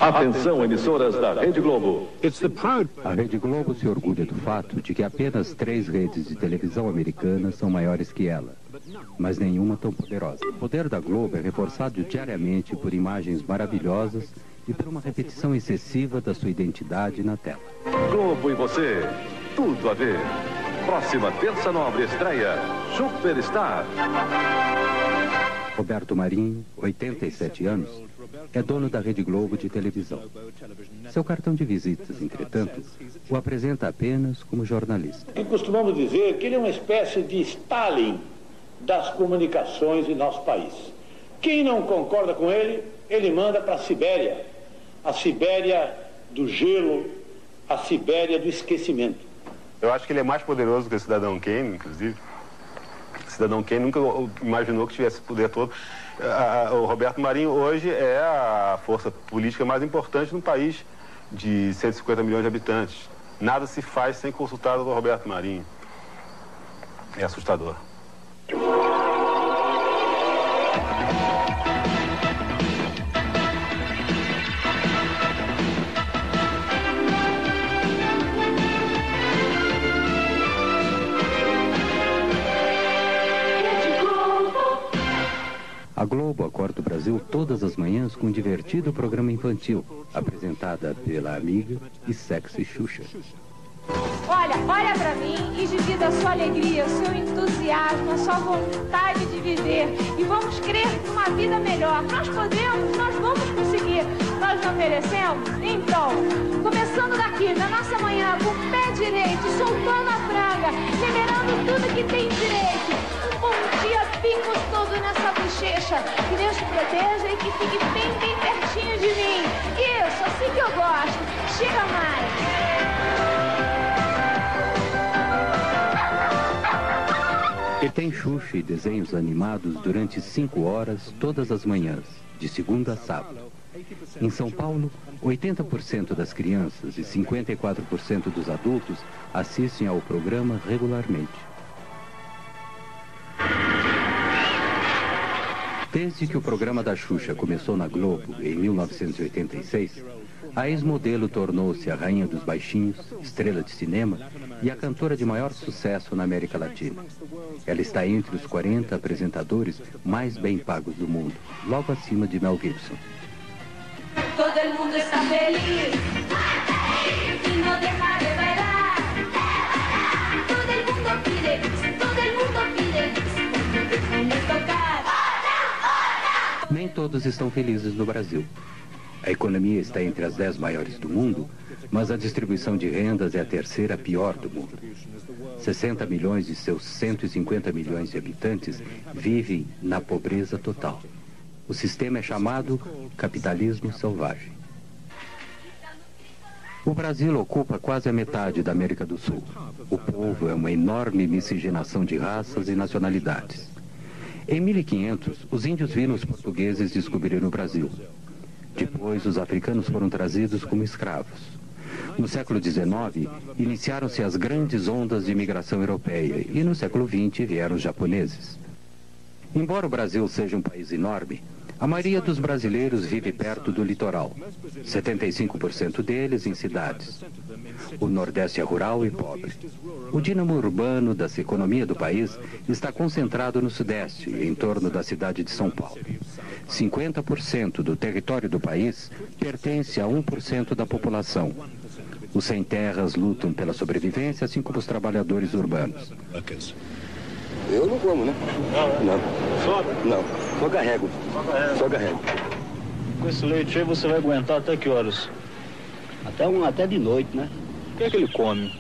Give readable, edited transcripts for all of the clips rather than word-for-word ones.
Atenção, emissoras da Rede Globo. A Rede Globo se orgulha do fato de que apenas 3 redes de televisão americanas são maiores que ela, mas nenhuma tão poderosa. O poder da Globo é reforçado diariamente por imagens maravilhosas e por uma repetição excessiva da sua identidade na tela. Globo e você, tudo a ver. Próxima terça nobre estreia, Superstar. Roberto Marinho, 87 anos, é dono da Rede Globo de televisão. Seu cartão de visitas, entretanto, o apresenta apenas como jornalista. E costumamos dizer que ele é uma espécie de Stalin das comunicações em nosso país. Quem não concorda com ele, ele manda para a Sibéria. A Sibéria do gelo, a Sibéria do esquecimento. Eu acho que ele é mais poderoso que o Cidadão Kane, inclusive. O Cidadão Kane nunca imaginou que tivesse esse poder todo. O Roberto Marinho hoje é a força política mais importante no país de 150 milhões de habitantes. Nada se faz sem consultar o Roberto Marinho. É assustador. A Globo acorda o Brasil todas as manhãs com um divertido programa infantil, apresentada pela amiga e sexy Xuxa. Olha pra mim e divida a sua alegria, o seu entusiasmo, a sua vontade de viver. E vamos crer numa vida melhor. Nós podemos, nós vamos conseguir. Nós não merecemos? Então, começando daqui, na nossa manhã, com o pé direito, soltando a franga, liberando tudo que tem direito. Um bom dia bem gostoso nessa bochecha. Que Deus te proteja e que fique bem pertinho de mim. Isso, assim que eu gosto. Chega mais. E tem Xuxa e desenhos animados durante 5 horas todas as manhãs, de segunda a sábado. Em São Paulo, 80% das crianças e 54% dos adultos assistem ao programa regularmente. Desde que o programa da Xuxa começou na Globo, em 1986, a ex-modelo tornou-se a rainha dos baixinhos, estrela de cinema e a cantora de maior sucesso na América Latina. Ela está entre os 40 apresentadores mais bem pagos do mundo, logo acima de Mel Gibson. Todo mundo está feliz e não deixa de bailar. Todo mundo pide tocar. Nem todos estão felizes no Brasil. A economia está entre as 10 maiores do mundo, mas a distribuição de rendas é a terceira pior do mundo. 60 milhões de seus 150 milhões de habitantes vivem na pobreza total. O sistema é chamado capitalismo selvagem. O Brasil ocupa quase a metade da América do Sul. O povo é uma enorme miscigenação de raças e nacionalidades. Em 1500, os índios viram os portugueses descobrirem o Brasil. Depois, os africanos foram trazidos como escravos. No século XIX, iniciaram-se as grandes ondas de imigração europeia e no século XX vieram os japoneses. Embora o Brasil seja um país enorme, a maioria dos brasileiros vive perto do litoral, 75% deles em cidades. O Nordeste é rural e pobre. O dínamo urbano da economia do país está concentrado no Sudeste, em torno da cidade de São Paulo. 50% do território do país pertence a 1% da população. Os sem-terras lutam pela sobrevivência, assim como os trabalhadores urbanos. Eu não como, né? Não. Só? Não. Só carrego. Só carrego. Com esse leite aí você vai aguentar até que horas? Até de noite, né? O que é que ele come?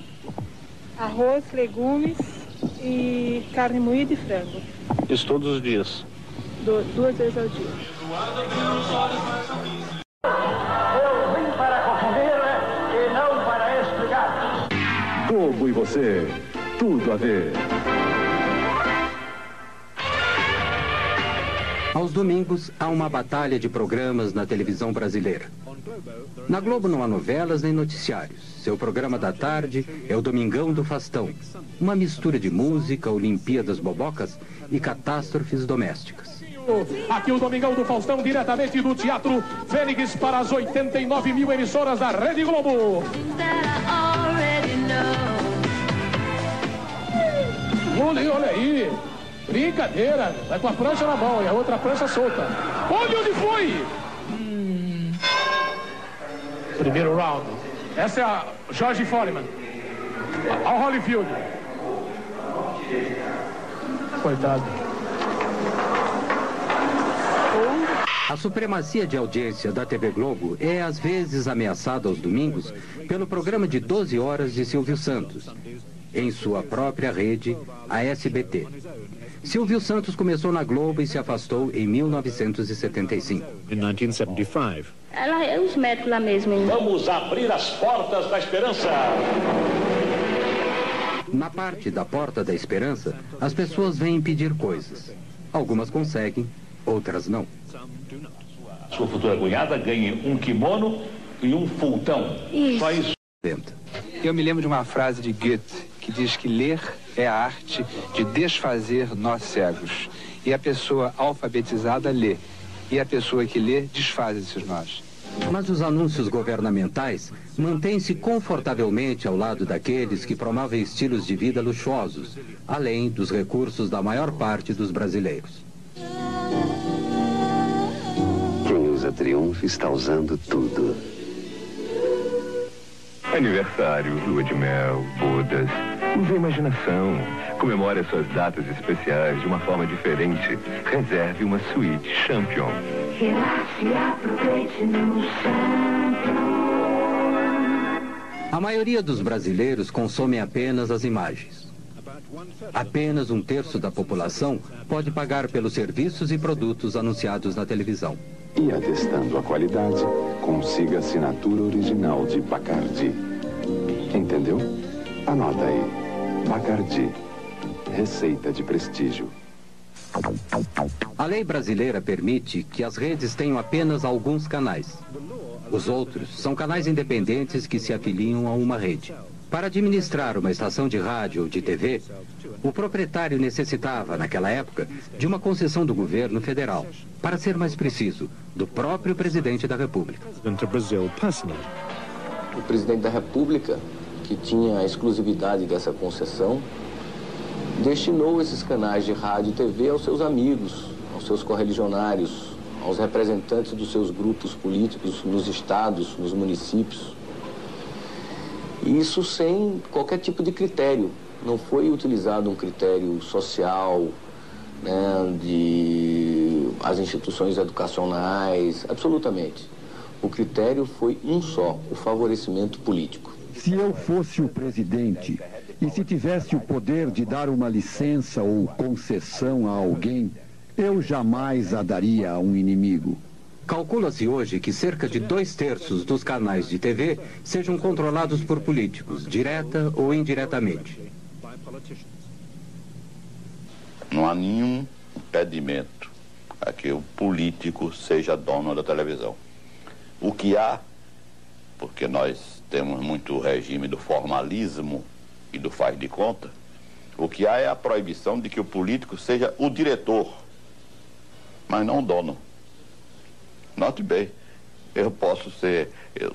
Arroz, legumes e carne moída e frango. Isso todos os dias? 2 vezes ao dia. Eu vim para confundir e não para explicar. Globo e você, tudo a ver. Aos domingos, há uma batalha de programas na televisão brasileira. Na Globo não há novelas nem noticiários. Seu programa da tarde é o Domingão do Fastão, uma mistura de música, Olimpíadas Bobocas e catástrofes domésticas. Aqui o Domingão do Faustão, diretamente do Teatro Fênix para as 89 mil emissoras da Rede Globo. Olha aí, brincadeira, vai com a prancha na mão e a outra prancha solta. Olha onde foi! Primeiro round. Essa é a George Foreman. Ao Holyfield. Coitado. A supremacia de audiência da TV Globo é às vezes ameaçada aos domingos pelo programa de 12 horas de Silvio Santos, em sua própria rede, a SBT. Silvio Santos começou na Globo e se afastou em 1975. Em 1975. Ela é os médicos lá mesmo, hein? Vamos abrir as portas da esperança. Na parte da Porta da Esperança, as pessoas vêm pedir coisas. Algumas conseguem, outras não. Sua futura cunhada ganhe um kimono e um fultão. Isso. Só isso. Eu me lembro de uma frase de Goethe que diz que ler é a arte de desfazer nós cegos. E a pessoa alfabetizada lê. E a pessoa que lê desfaz esses nós. Mas os anúncios governamentais mantêm-se confortavelmente ao lado daqueles que promovem estilos de vida luxuosos, além dos recursos da maior parte dos brasileiros. Quem usa Triunfo está usando tudo. Aniversário, lua de mel, bodas. Use a imaginação. Comemore as suas datas especiais de uma forma diferente. Reserve uma suíte Champion. Relaxe e aproveite no Champion. A maioria dos brasileiros consome apenas as imagens. Apenas 1/3 da população pode pagar pelos serviços e produtos anunciados na televisão. E atestando a qualidade, consiga a assinatura original de Bacardi. Entendeu? Anota aí. Bacardi. Receita de prestígio. A lei brasileira permite que as redes tenham apenas alguns canais. Os outros são canais independentes que se afiliam a uma rede. Para administrar uma estação de rádio ou de TV, o proprietário necessitava, naquela época, de uma concessão do governo federal. Para ser mais preciso, do próprio presidente da República. O presidente da República, que tinha a exclusividade dessa concessão, destinou esses canais de rádio e TV aos seus amigos, aos seus correligionários, aos representantes dos seus grupos políticos nos estados, nos municípios. E isso sem qualquer tipo de critério. Não foi utilizado um critério social, né, de as instituições educacionais, absolutamente. O critério foi um só, o favorecimento político. Se eu fosse o presidente e se tivesse o poder de dar uma licença ou concessão a alguém, eu jamais a daria a um inimigo. Calcula-se hoje que cerca de 2/3 dos canais de TV sejam controlados por políticos, direta ou indiretamente. Não há nenhum impedimento a que o político seja dono da televisão. O que há, porque nós temos muito o regime do formalismo e do faz de conta, o que há é a proibição de que o político seja o diretor, mas não o dono. Note bem, eu posso ser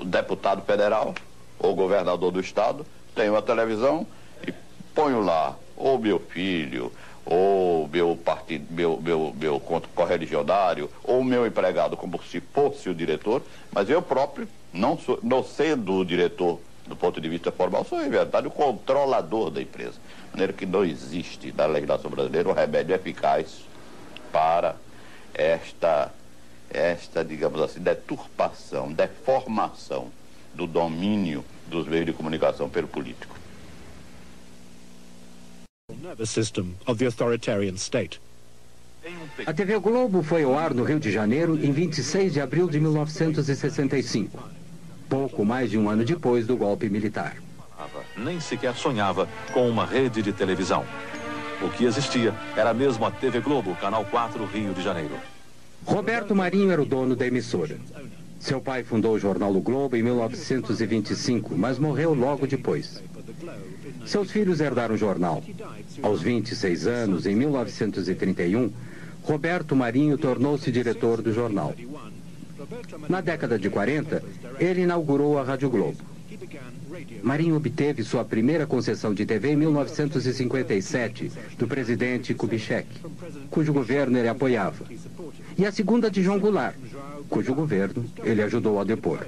deputado federal ou governador do estado, tenho uma televisão e ponho lá ou meu filho, ou meu partido, meu correligionário, ou meu empregado, como se fosse o diretor, mas eu próprio, não sendo o diretor do ponto de vista formal, sou em verdade o controlador da empresa. De maneira que não existe na legislação brasileira um remédio eficaz para esta, digamos assim, deturpação, deformação do domínio dos meios de comunicação pelo político. A TV Globo foi ao ar no Rio de Janeiro em 26 de abril de 1965, pouco mais de um ano depois do golpe militar. Nem sequer sonhava com uma rede de televisão. O que existia era mesmo a TV Globo, Canal 4, Rio de Janeiro. Roberto Marinho era o dono da emissora. Seu pai fundou o jornal O Globo em 1925, mas morreu logo depois. Seus filhos herdaram o jornal. Aos 26 anos, em 1931, Roberto Marinho tornou-se diretor do jornal. Na década de 40, ele inaugurou a Rádio Globo. Marinho obteve sua primeira concessão de TV em 1957, do presidente Kubitschek, cujo governo ele apoiava, e a segunda de João Goulart, cujo governo ele ajudou a depor.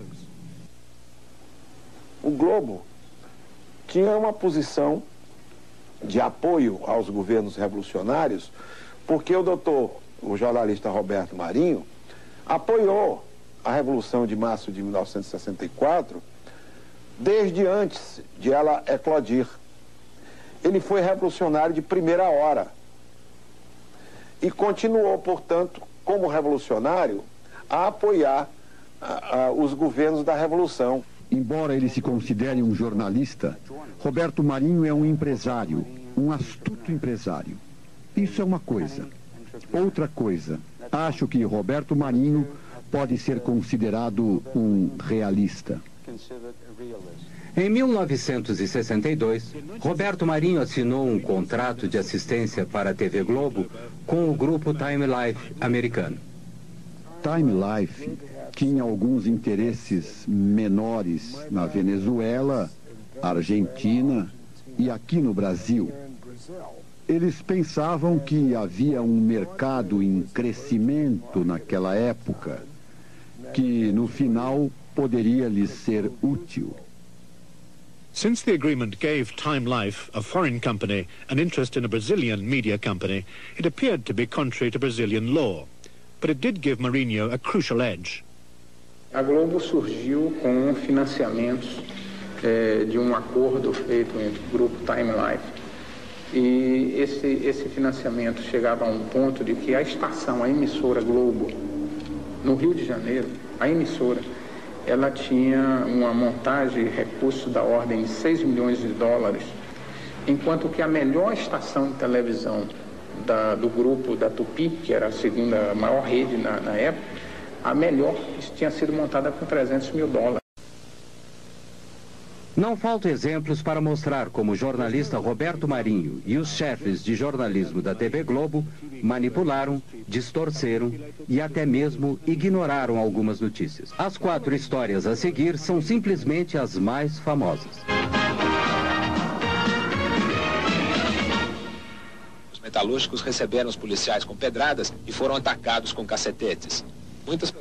O Globo tinha uma posição de apoio aos governos revolucionários, porque o jornalista Roberto Marinho, apoiou a Revolução de Março de 1964 desde antes de ela eclodir. Ele foi revolucionário de primeira hora e continuou, portanto, como revolucionário, a apoiar os governos da Revolução. Embora ele se considere um jornalista, Roberto Marinho é um empresário, um astuto empresário. Isso é uma coisa. Outra coisa, acho que Roberto Marinho pode ser considerado um realista. Em 1962, Roberto Marinho assinou um contrato de assistência para a TV Globo com o grupo Time Life americano. Time Life tinha alguns interesses menores na Venezuela, Argentina e aqui no Brasil. Eles pensavam que havia um mercado em crescimento naquela época, que no final poderia lhes ser útil. Since the agreement gave Time Life, a foreign company, an interest in a Brazilian media company, it appeared to be contrary to Brazilian law. But it did give Marinho a crucial edge. A Globo surgiu com financiamentos de um acordo feito entre o grupo Time Life. E esse financiamento chegava a um ponto de que a estação, a emissora Globo, no Rio de Janeiro, a emissora, ela tinha uma montagem de recursos da ordem de 6 milhões de dólares, enquanto que a melhor estação de televisão do grupo da Tupi, que era a segunda maior rede na época, a melhor tinha sido montada com 300 mil dólares. Não faltam exemplos para mostrar como o jornalista Roberto Marinho e os chefes de jornalismo da TV Globo manipularam, distorceram e até mesmo ignoraram algumas notícias. As 4 histórias a seguir são simplesmente as mais famosas. Os metalúrgicos receberam os policiais com pedradas e foram atacados com cacetetes.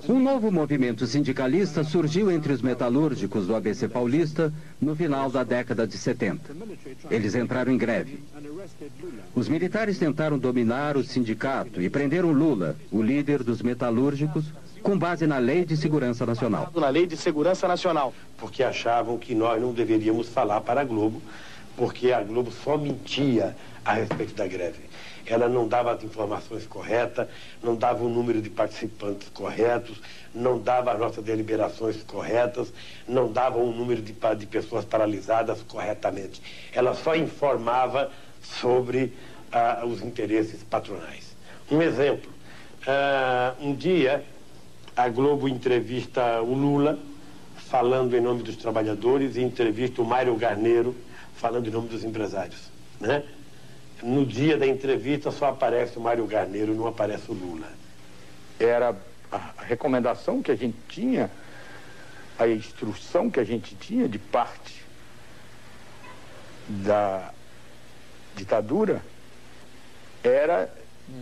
Um novo movimento sindicalista surgiu entre os metalúrgicos do ABC Paulista no final da década de 70. Eles entraram em greve. Os militares tentaram dominar o sindicato e prenderam Lula, o líder dos metalúrgicos, com base na Lei de Segurança Nacional. Na Lei de Segurança Nacional. Porque achavam que nós não deveríamos falar para a Globo, porque a Globo só mentia a respeito da greve. Ela não dava as informações corretas, não dava o número de participantes corretos, não dava as nossas deliberações corretas, não dava o número de pessoas paralisadas corretamente. Ela só informava sobre os interesses patronais. Um exemplo, um dia a Globo entrevista o Lula, falando em nome dos trabalhadores, e entrevista o Mário Garneiro, falando em nome dos empresários, né? No dia da entrevista só aparece o Mário Garneiro, não aparece o Lula. Era a recomendação que a gente tinha, a instrução que a gente tinha de parte da ditadura, era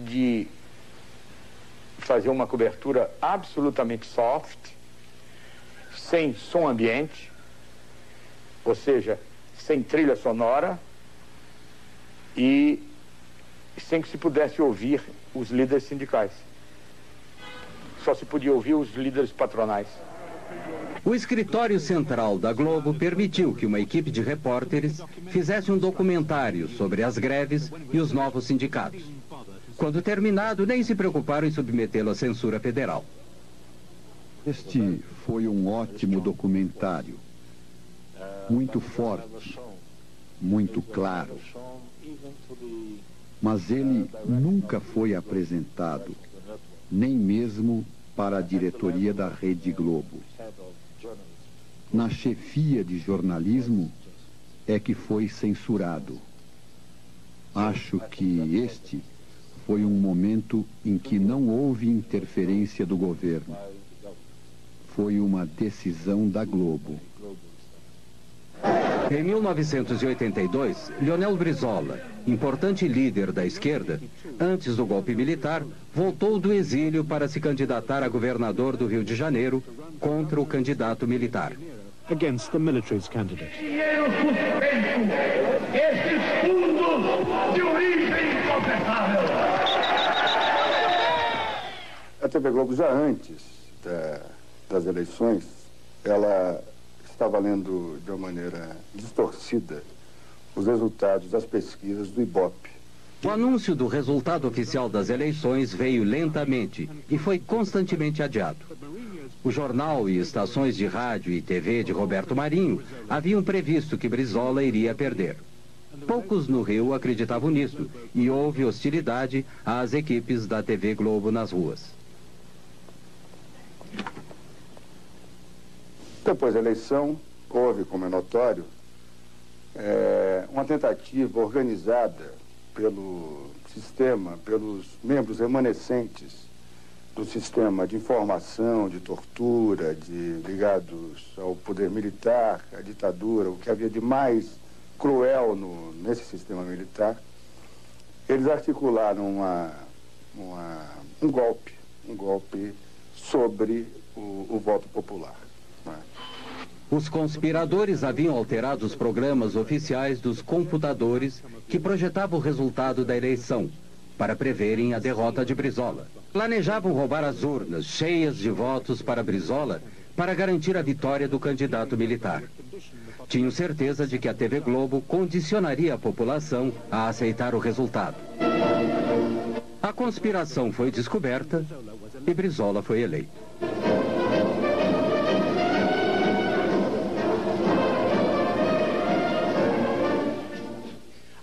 de fazer uma cobertura absolutamente soft, sem som ambiente, ou seja, sem trilha sonora, e sem que se pudesse ouvir os líderes sindicais. Só se podia ouvir os líderes patronais. O escritório central da Globo permitiu que uma equipe de repórteres fizesse um documentário sobre as greves e os novos sindicatos. Quando terminado, nem se preocuparam em submetê-lo à censura federal. Este foi um ótimo documentário. Muito forte, muito claro. Mas ele nunca foi apresentado, nem mesmo para a diretoria da Rede Globo. Na chefia de jornalismo é que foi censurado. Acho que este foi um momento em que não houve interferência do governo. Foi uma decisão da Globo. Em 1982, Leonel Brizola, importante líder da esquerda, antes do golpe militar, voltou do exílio para se candidatar a governador do Rio de Janeiro contra o candidato militar. Against the military's candidate. Dinheiro suspeito, esses fundos de origem incontestável. A TV Globo, já antes das eleições, ela estava lendo de uma maneira distorcida os resultados das pesquisas do Ibope. O anúncio do resultado oficial das eleições veio lentamente e foi constantemente adiado. O jornal e estações de rádio e TV de Roberto Marinho haviam previsto que Brizola iria perder. Poucos no Rio acreditavam nisso e houve hostilidade às equipes da TV Globo nas ruas. Depois da eleição, houve, como é notório, uma tentativa organizada pelo sistema, pelos membros remanescentes do sistema de informação, de tortura, ligados ao poder militar, à ditadura, o que havia de mais cruel nesse sistema militar. Eles articularam um golpe sobre o voto popular. Os conspiradores haviam alterado os programas oficiais dos computadores que projetavam o resultado da eleição, para preverem a derrota de Brizola. Planejavam roubar as urnas cheias de votos para Brizola para garantir a vitória do candidato militar. Tinham certeza de que a TV Globo condicionaria a população a aceitar o resultado. A conspiração foi descoberta e Brizola foi eleito.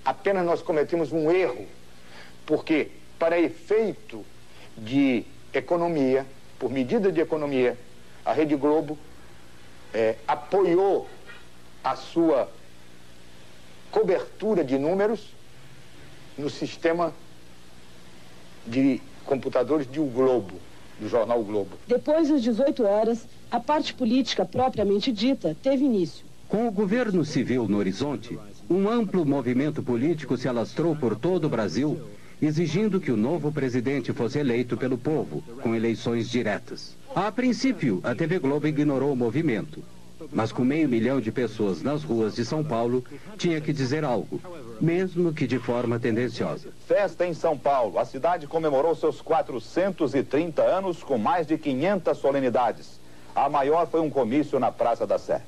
Apenas nós cometemos um erro, porque para efeito de economia, por medida de economia, a Rede Globo apoiou a sua cobertura de números no sistema de computadores de O Globo, do jornal O Globo. Depois das 18 horas, a parte política propriamente dita teve início. Com o governo civil no horizonte, um amplo movimento político se alastrou por todo o Brasil, exigindo que o novo presidente fosse eleito pelo povo, com eleições diretas. A princípio, a TV Globo ignorou o movimento, mas com 500 mil de pessoas nas ruas de São Paulo, tinha que dizer algo, mesmo que de forma tendenciosa. Festa em São Paulo. A cidade comemorou seus 430 anos com mais de 500 solenidades. A maior foi um comício na Praça da Sé.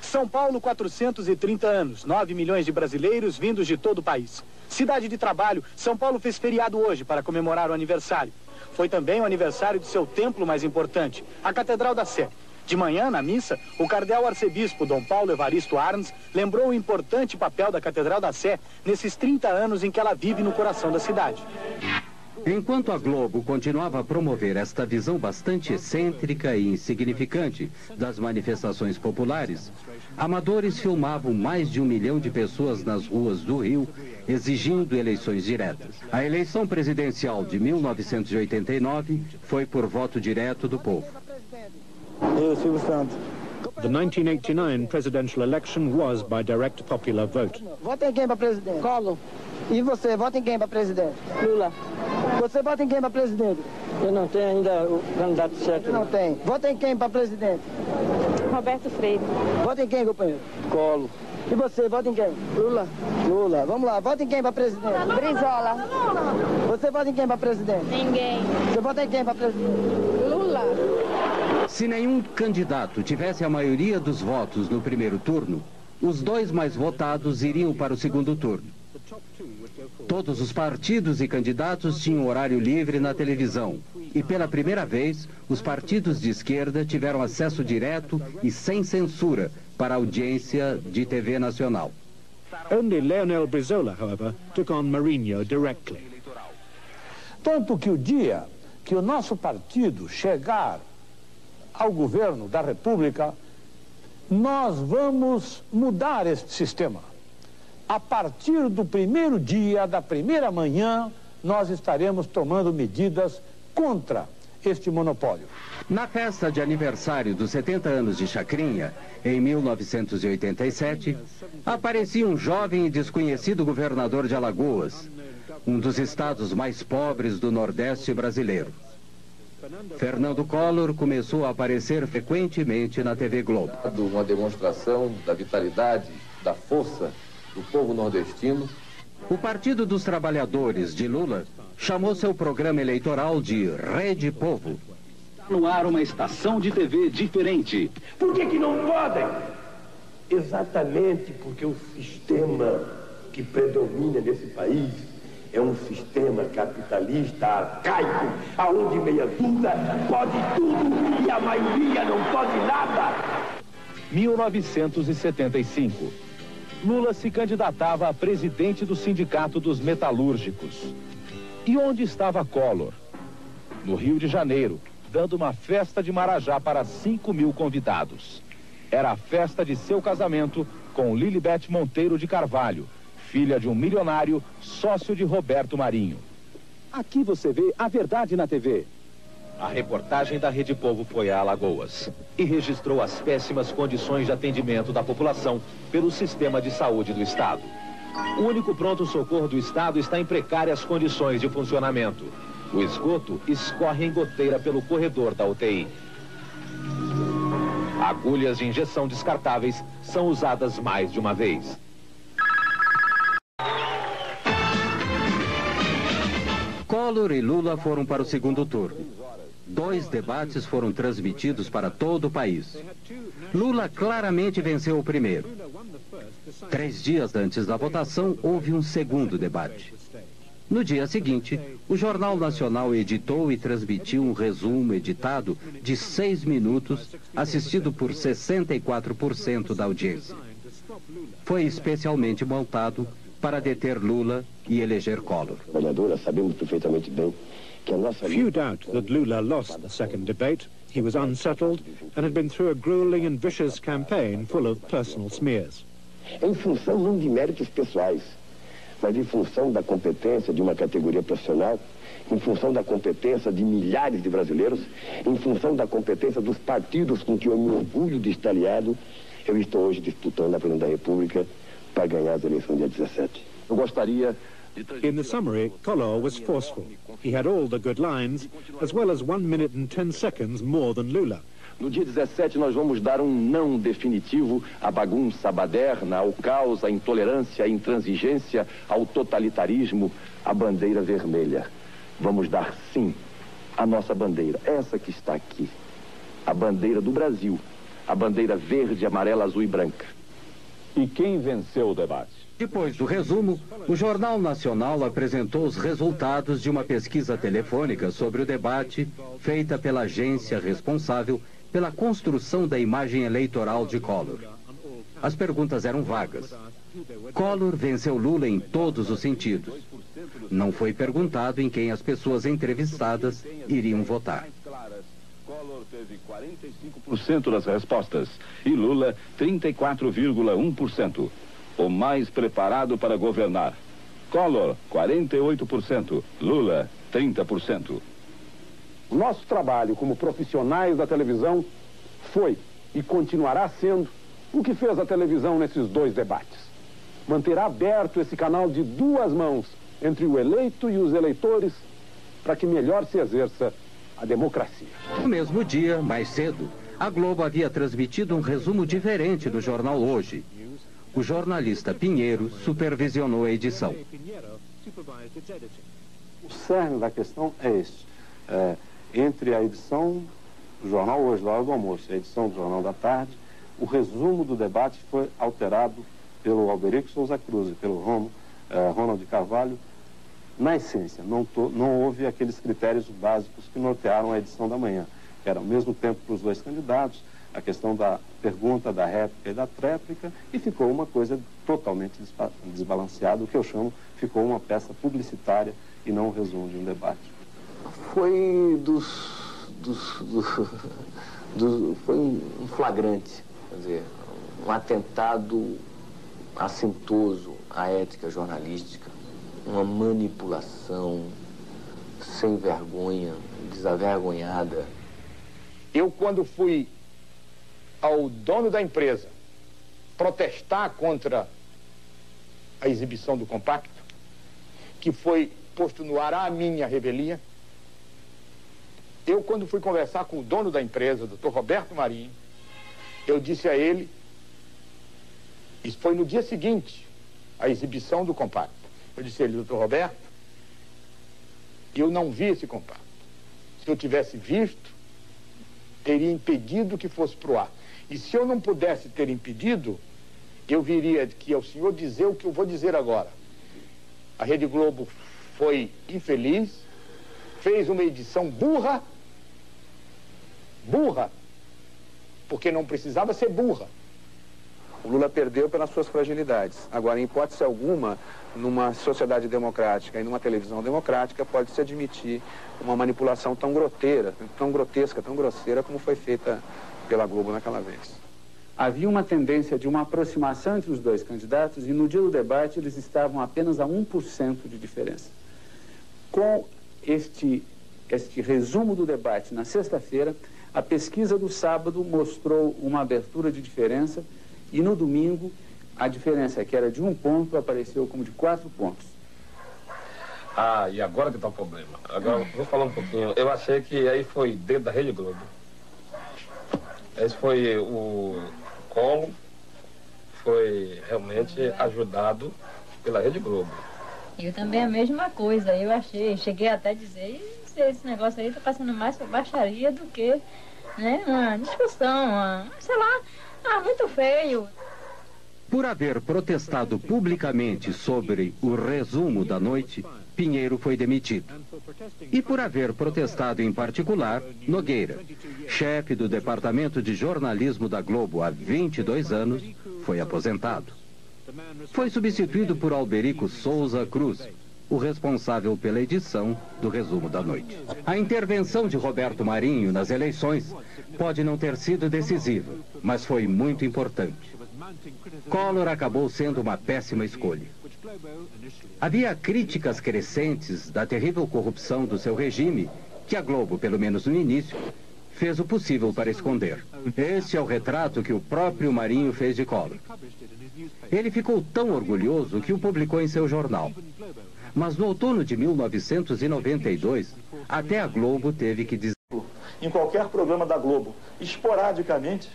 São Paulo, 430 anos, 9 milhões de brasileiros vindos de todo o país. Cidade de trabalho, São Paulo fez feriado hoje para comemorar o aniversário. Foi também o aniversário de seu templo mais importante, a Catedral da Sé. De manhã, na missa, o cardeal arcebispo Dom Paulo Evaristo Arns lembrou o importante papel da Catedral da Sé nesses 30 anos em que ela vive no coração da cidade. Enquanto a Globo continuava a promover esta visão bastante excêntrica e insignificante das manifestações populares, amadores filmavam mais de 1 milhão de pessoas nas ruas do Rio, exigindo eleições diretas. A eleição presidencial de 1989 foi por voto direto do povo. Eu, Silvio Santos. The 1989 presidential election was by direct popular vote. Vota em quem para presidente? Collor. E você, vota em quem para presidente? Lula. Você vota em quem para presidente? Eu não tenho ainda o candidato certo. Não tem. Vota em quem para presidente? Roberto Freire. Vota em quem, companheiro? Collor. E você, vota em quem? Lula. Lula. Vamos lá, vota em quem para presidente? Brizola. Você vota em quem para presidente? Ninguém. Você vota em quem para presidente? Lula. Se nenhum candidato tivesse a maioria dos votos no primeiro turno, os dois mais votados iriam para o segundo turno. Todos os partidos e candidatos tinham horário livre na televisão. E pela primeira vez, os partidos de esquerda tiveram acesso direto e sem censura para a audiência de TV nacional. Only Leonel Brizola, however, took on Marinho directly. Tanto que o dia que o nosso partido chegar ao governo da República, nós vamos mudar este sistema. A partir do primeiro dia, da primeira manhã, nós estaremos tomando medidas contra este monopólio. Na festa de aniversário dos 70 anos de Chacrinha, em 1987, aparecia um jovem e desconhecido governador de Alagoas, um dos estados mais pobres do Nordeste brasileiro. Fernando Collor começou a aparecer frequentemente na TV Globo. Uma demonstração da vitalidade, da força do povo nordestino. O Partido dos Trabalhadores de Lula chamou seu programa eleitoral de Rede Povo. No ar uma estação de TV diferente. Por que não podem? Exatamente porque o sistema que predomina nesse país é um sistema capitalista arcaico, aonde meia dúzia pode tudo e a maioria não pode nada. 1975. Lula se candidatava a presidente do Sindicato dos Metalúrgicos. E onde estava Collor? No Rio de Janeiro, dando uma festa de Marajá para 5.000 convidados. Era a festa de seu casamento com Lilibete Monteiro de Carvalho, filha de um milionário, sócio de Roberto Marinho. Aqui você vê a verdade na TV. A reportagem da Rede Povo foi a Alagoas e registrou as péssimas condições de atendimento da população pelo sistema de saúde do Estado. O único pronto-socorro do Estado está em precárias condições de funcionamento. O esgoto escorre em goteira pelo corredor da UTI. Agulhas de injeção descartáveis são usadas mais de uma vez. Collor e Lula foram para o segundo turno. 2 debates foram transmitidos para todo o país. Lula claramente venceu o primeiro. 3 dias antes da votação, houve um segundo debate. No dia seguinte, o Jornal Nacional editou e transmitiu um resumo editado de 6 minutos, assistido por 64% da audiência. Foi especialmente montado para deter Lula e eleger Collor. Sabemos perfeitamente bem que a nossa... Few doubt that Lula lost the second debate. He was unsettled and had been through a grueling and vicious campaign full of personal smears. Em função não de méritos pessoais, mas em função da competência de uma categoria profissional, em função da competência de milhares de brasileiros, em função da competência dos partidos com que eu me orgulho de estar aliado, eu estou hoje disputando a presidência da República para ganhar as eleições dia 17. Eu gostaria... In the summary, Collor was forceful. He had all the good lines, as well as 1 minute and 10 seconds more than Lula. No dia 17, nós vamos dar um não definitivo à bagunça baderna, ao caos, à intolerância, à intransigência, ao totalitarismo, à bandeira vermelha. Vamos dar sim à nossa bandeira, essa que está aqui, a bandeira do Brasil, a bandeira verde, amarela, azul e branca. E quem venceu o debate? Depois do resumo, o Jornal Nacional apresentou os resultados de uma pesquisa telefônica sobre o debate feita pela agência responsável pela construção da imagem eleitoral de Collor. As perguntas eram vagas. Collor venceu Lula em todos os sentidos. Não foi perguntado em quem as pessoas entrevistadas iriam votar. Collor teve 45% das respostas e Lula 34,1%. O mais preparado para governar. Collor, 48%. Lula, 30%. O nosso trabalho como profissionais da televisão foi e continuará sendo o que fez a televisão nesses 2 debates. Manter aberto esse canal de 2 mãos entre o eleito e os eleitores para que melhor se exerça a democracia. No mesmo dia, mais cedo, a Globo havia transmitido um resumo diferente do jornal Hoje. O jornalista Pinheiro supervisionou a edição. O cerne da questão é este. Entre a edição do jornal Hoje, da hora do almoço, e a edição do Jornal da Tarde, o resumo do debate foi alterado pelo Alberico Souza Cruz e pelo Ronald Carvalho. Na essência, não houve aqueles critérios básicos que nortearam a edição da manhã. Era ao mesmo tempo para os 2 candidatos, a questão da pergunta, da réplica e da tréplica, e ficou uma coisa totalmente desbalanceada, o que eu chamo, ficou uma peça publicitária e não um resumo de um debate. Foi foi um flagrante, quer dizer, um atentado assintoso à ética jornalística, uma manipulação sem vergonha, desavergonhada. Eu, quando fui ao dono da empresa protestar contra a exibição do compacto, que foi posto no ar a minha revelia, eu, quando fui conversar com o dono da empresa, Dr. Roberto Marinho, eu disse a ele, isso foi no dia seguinte, a exibição do compacto, eu disse a ele, Dr. Roberto, eu não vi esse compacto. Se eu tivesse visto, teria impedido que fosse pro ar. E se eu não pudesse ter impedido, eu viria aqui ao senhor dizer o que eu vou dizer agora. A Rede Globo foi infeliz, fez uma edição burra, porque não precisava ser burra. O Lula perdeu pelas suas fragilidades. Agora, em hipótese alguma, numa sociedade democrática e numa televisão democrática, pode-se admitir uma manipulação tão grotesca, tão grosseira como foi feita pela Globo naquela vez. Havia uma tendência de uma aproximação entre os dois candidatos e no dia do debate eles estavam apenas a 1% de diferença. Com este resumo do debate na sexta-feira, a pesquisa do sábado mostrou uma abertura de diferença e no domingo a diferença que era de 1 ponto apareceu como de 4 pontos. Ah, e agora que está o problema. Agora vou falar um pouquinho. Eu achei que aí foi dentro da Rede Globo. Esse foi o Collor, foi realmente ajudado pela Rede Globo. Eu também a mesma coisa, eu achei, cheguei até a dizer, esse negócio aí tá passando mais por baixaria do que, né, uma discussão, sei lá, muito feio. Por haver protestado publicamente sobre o resumo da noite, Pinheiro foi demitido. E por haver protestado em particular, Nogueira, chefe do Departamento de Jornalismo da Globo há 22 anos, foi aposentado. Foi substituído por Alberico Souza Cruz, o responsável pela edição do resumo da noite. A intervenção de Roberto Marinho nas eleições pode não ter sido decisiva, mas foi muito importante. Collor acabou sendo uma péssima escolha. Havia críticas crescentes da terrível corrupção do seu regime, que a Globo, pelo menos no início, fez o possível para esconder. Este é o retrato que o próprio Marinho fez de Collor. Ele ficou tão orgulhoso que o publicou em seu jornal. Mas no outono de 1992, até a Globo teve que dizer... Em qualquer programa da Globo, esporadicamente,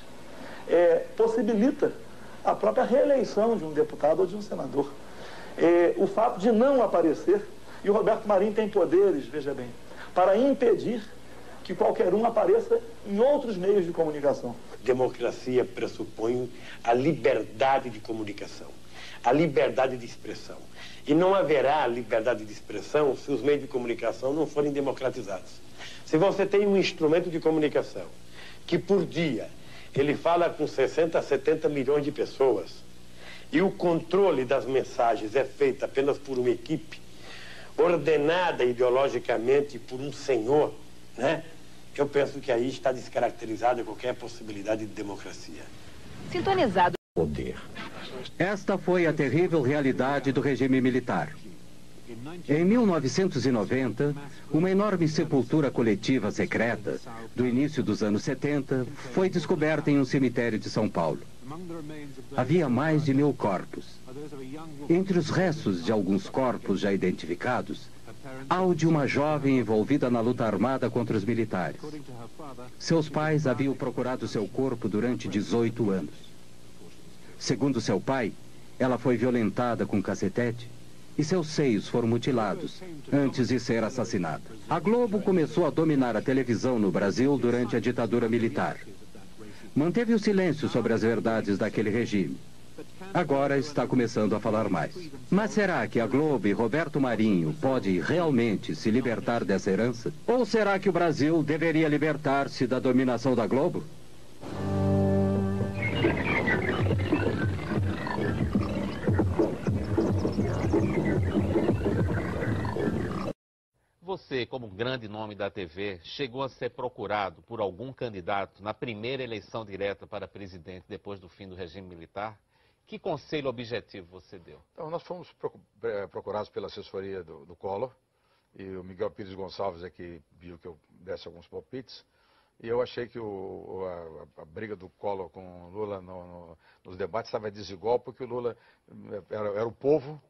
possibilita a própria reeleição de um deputado ou de um senador. O fato de não aparecer, e o Roberto Marinho tem poderes, veja bem, para impedir que qualquer um apareça em outros meios de comunicação. Democracia pressupõe a liberdade de comunicação, a liberdade de expressão. E não haverá liberdade de expressão se os meios de comunicação não forem democratizados. Se você tem um instrumento de comunicação que por dia ele fala com 60 a 70 milhões de pessoas e o controle das mensagens é feito apenas por uma equipe ordenada ideologicamente por um senhor, né? Eu penso que aí está descaracterizada qualquer possibilidade de democracia. Sintonizado. Poder. Esta foi a terrível realidade do regime militar. Em 1990, uma enorme sepultura coletiva secreta, do início dos anos 70, foi descoberta em um cemitério de São Paulo. Havia mais de 1000 corpos. Entre os restos de alguns corpos já identificados, há o de uma jovem envolvida na luta armada contra os militares. Seus pais haviam procurado seu corpo durante 18 anos. Segundo seu pai, ela foi violentada com cacetete e seus seios foram mutilados antes de ser assassinada. A Globo começou a dominar a televisão no Brasil durante a ditadura militar. Manteve o silêncio sobre as verdades daquele regime. Agora está começando a falar mais. Mas será que a Globo e Roberto Marinho pode realmente se libertar dessa herança? Ou será que o Brasil deveria libertar-se da dominação da Globo? Você, como grande nome da TV, chegou a ser procurado por algum candidato na primeira eleição direta para presidente depois do fim do regime militar? Que conselho objetivo você deu? Então, nós fomos procurados pela assessoria do Collor, e o Miguel Pires Gonçalves aqui viu que eu desse alguns palpites, e eu achei que a briga do Collor com o Lula nos debates estava desigual, porque o Lula era o povo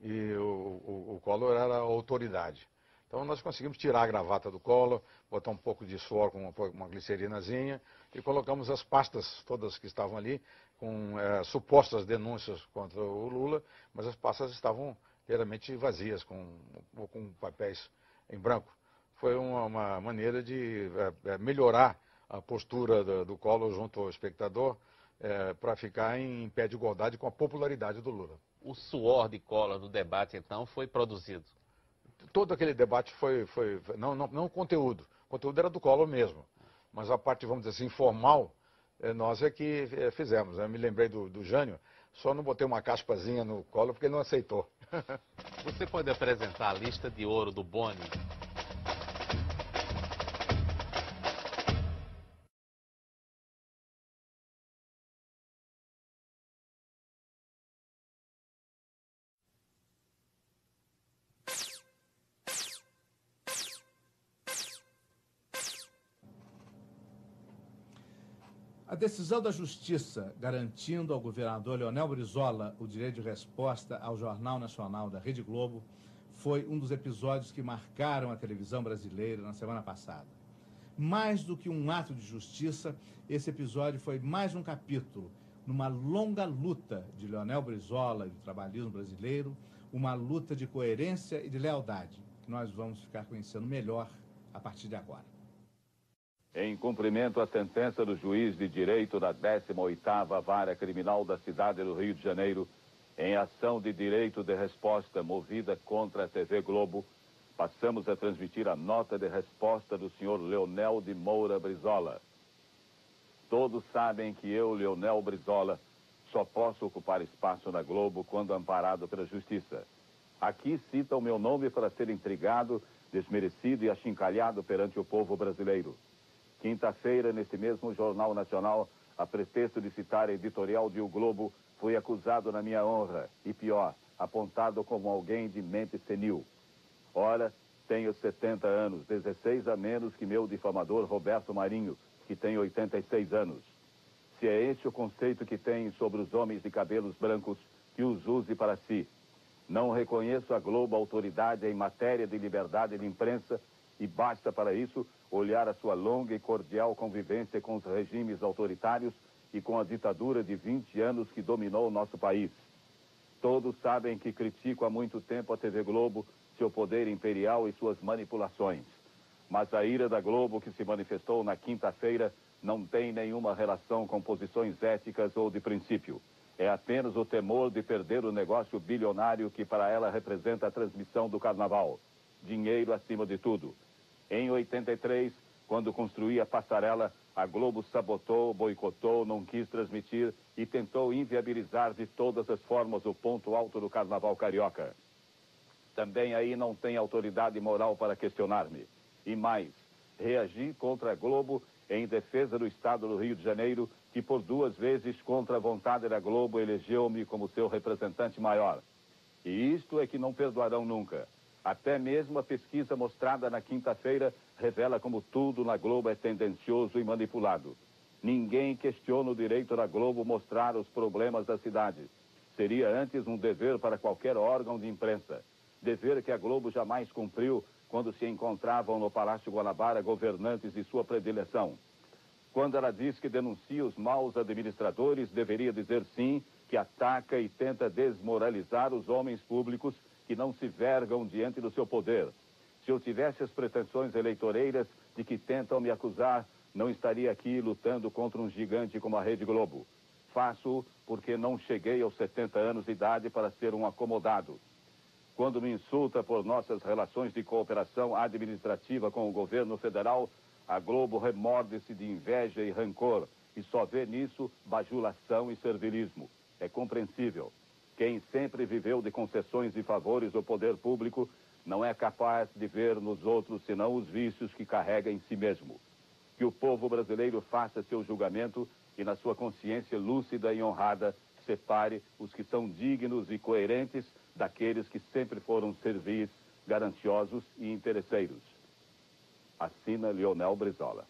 e o Collor era a autoridade. Então nós conseguimos tirar a gravata do Collor, botar um pouco de suor com uma glicerinazinha e colocamos as pastas todas que estavam ali com supostas denúncias contra o Lula, mas as pastas estavam inteiramente vazias, com papéis em branco. Foi uma maneira de melhorar a postura do Collor junto ao espectador para ficar em pé de igualdade com a popularidade do Lula. O suor de Collor no debate, então, foi produzido? Todo aquele debate não o conteúdo. O conteúdo era do Collor mesmo. Mas a parte, vamos dizer assim, informal, nós é que fizemos. Eu me lembrei do Jânio, só não botei uma caspazinha no Collor porque ele não aceitou. Você pode apresentar a lista de ouro do Boni? A decisão da Justiça garantindo ao governador Leonel Brizola o direito de resposta ao Jornal Nacional da Rede Globo foi um dos episódios que marcaram a televisão brasileira na semana passada. Mais do que um ato de justiça, esse episódio foi mais um capítulo numa longa luta de Leonel Brizola e do trabalhismo brasileiro, uma luta de coerência e de lealdade, que nós vamos ficar conhecendo melhor a partir de agora. Em cumprimento à sentença do juiz de direito da 18ª Vara Criminal da cidade do Rio de Janeiro, em ação de direito de resposta movida contra a TV Globo, passamos a transmitir a nota de resposta do senhor Leonel de Moura Brizola. Todos sabem que eu, Leonel Brizola, só posso ocupar espaço na Globo quando amparado pela Justiça. Aqui cita o meu nome para ser intrigado, desmerecido e achincalhado perante o povo brasileiro. Quinta-feira, nesse mesmo Jornal Nacional, a pretexto de citar a editorial de O Globo, fui acusado na minha honra, e pior, apontado como alguém de mente senil. Ora, tenho 70 anos, 16 a menos que meu difamador Roberto Marinho, que tem 86 anos. Se é este o conceito que tem sobre os homens de cabelos brancos, que os use para si. Não reconheço a Globo autoridade em matéria de liberdade de imprensa, e basta para isso olhar a sua longa e cordial convivência com os regimes autoritários e com a ditadura de 20 anos que dominou o nosso país. Todos sabem que critico há muito tempo a TV Globo, seu poder imperial e suas manipulações. Mas a ira da Globo que se manifestou na quinta-feira não tem nenhuma relação com posições éticas ou de princípio. É apenas o temor de perder o negócio bilionário que para ela representa a transmissão do carnaval. Dinheiro acima de tudo. Em 83, quando construí a passarela, a Globo sabotou, boicotou, não quis transmitir e tentou inviabilizar de todas as formas o ponto alto do carnaval carioca. Também aí não tem autoridade moral para questionar-me. E mais, reagi contra a Globo em defesa do Estado do Rio de Janeiro, que por 2 vezes, contra a vontade da Globo, elegeu-me como seu representante maior. E isto é que não perdoarão nunca. Até mesmo a pesquisa mostrada na quinta-feira revela como tudo na Globo é tendencioso e manipulado. Ninguém questiona o direito da Globo mostrar os problemas da cidade. Seria antes um dever para qualquer órgão de imprensa. Dever que a Globo jamais cumpriu quando se encontravam no Palácio Guanabara governantes de sua predileção. Quando ela diz que denuncia os maus administradores, deveria dizer sim que ataca e tenta desmoralizar os homens públicos que não se vergam diante do seu poder. Se eu tivesse as pretensões eleitoreiras de que tentam me acusar, não estaria aqui lutando contra um gigante como a Rede Globo. Faço-o porque não cheguei aos 70 anos de idade para ser um acomodado. Quando me insulta por nossas relações de cooperação administrativa com o governo federal, a Globo remorde-se de inveja e rancor e só vê nisso bajulação e servilismo. É compreensível. Quem sempre viveu de concessões e favores ao poder público não é capaz de ver nos outros senão os vícios que carrega em si mesmo. Que o povo brasileiro faça seu julgamento e, na sua consciência lúcida e honrada, separe os que são dignos e coerentes daqueles que sempre foram servis, gananciosos e interesseiros. Assina Leonel Brizola.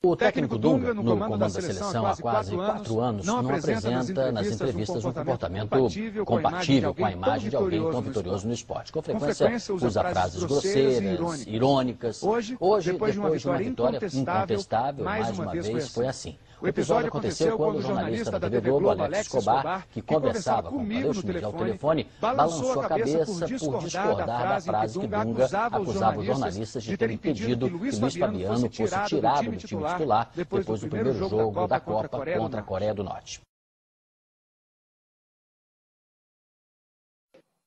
O técnico Dunga, no comando da seleção há quase 4 anos, não apresenta nas entrevistas um comportamento compatível com a imagem de alguém tão vitorioso no esporte. Com frequência usa frases grosseiras, irônicas. Hoje, depois de uma vitória incontestável, mais uma vez foi assim. O episódio aconteceu quando o jornalista da TV Globo, Alex Escobar, que conversava comigo no telefone, balançou a cabeça por discordar da frase que Dunga acusava os jornalistas de ter impedido que Luiz Fabiano fosse tirado do time titular depois do primeiro jogo da Copa contra a Coreia do Norte.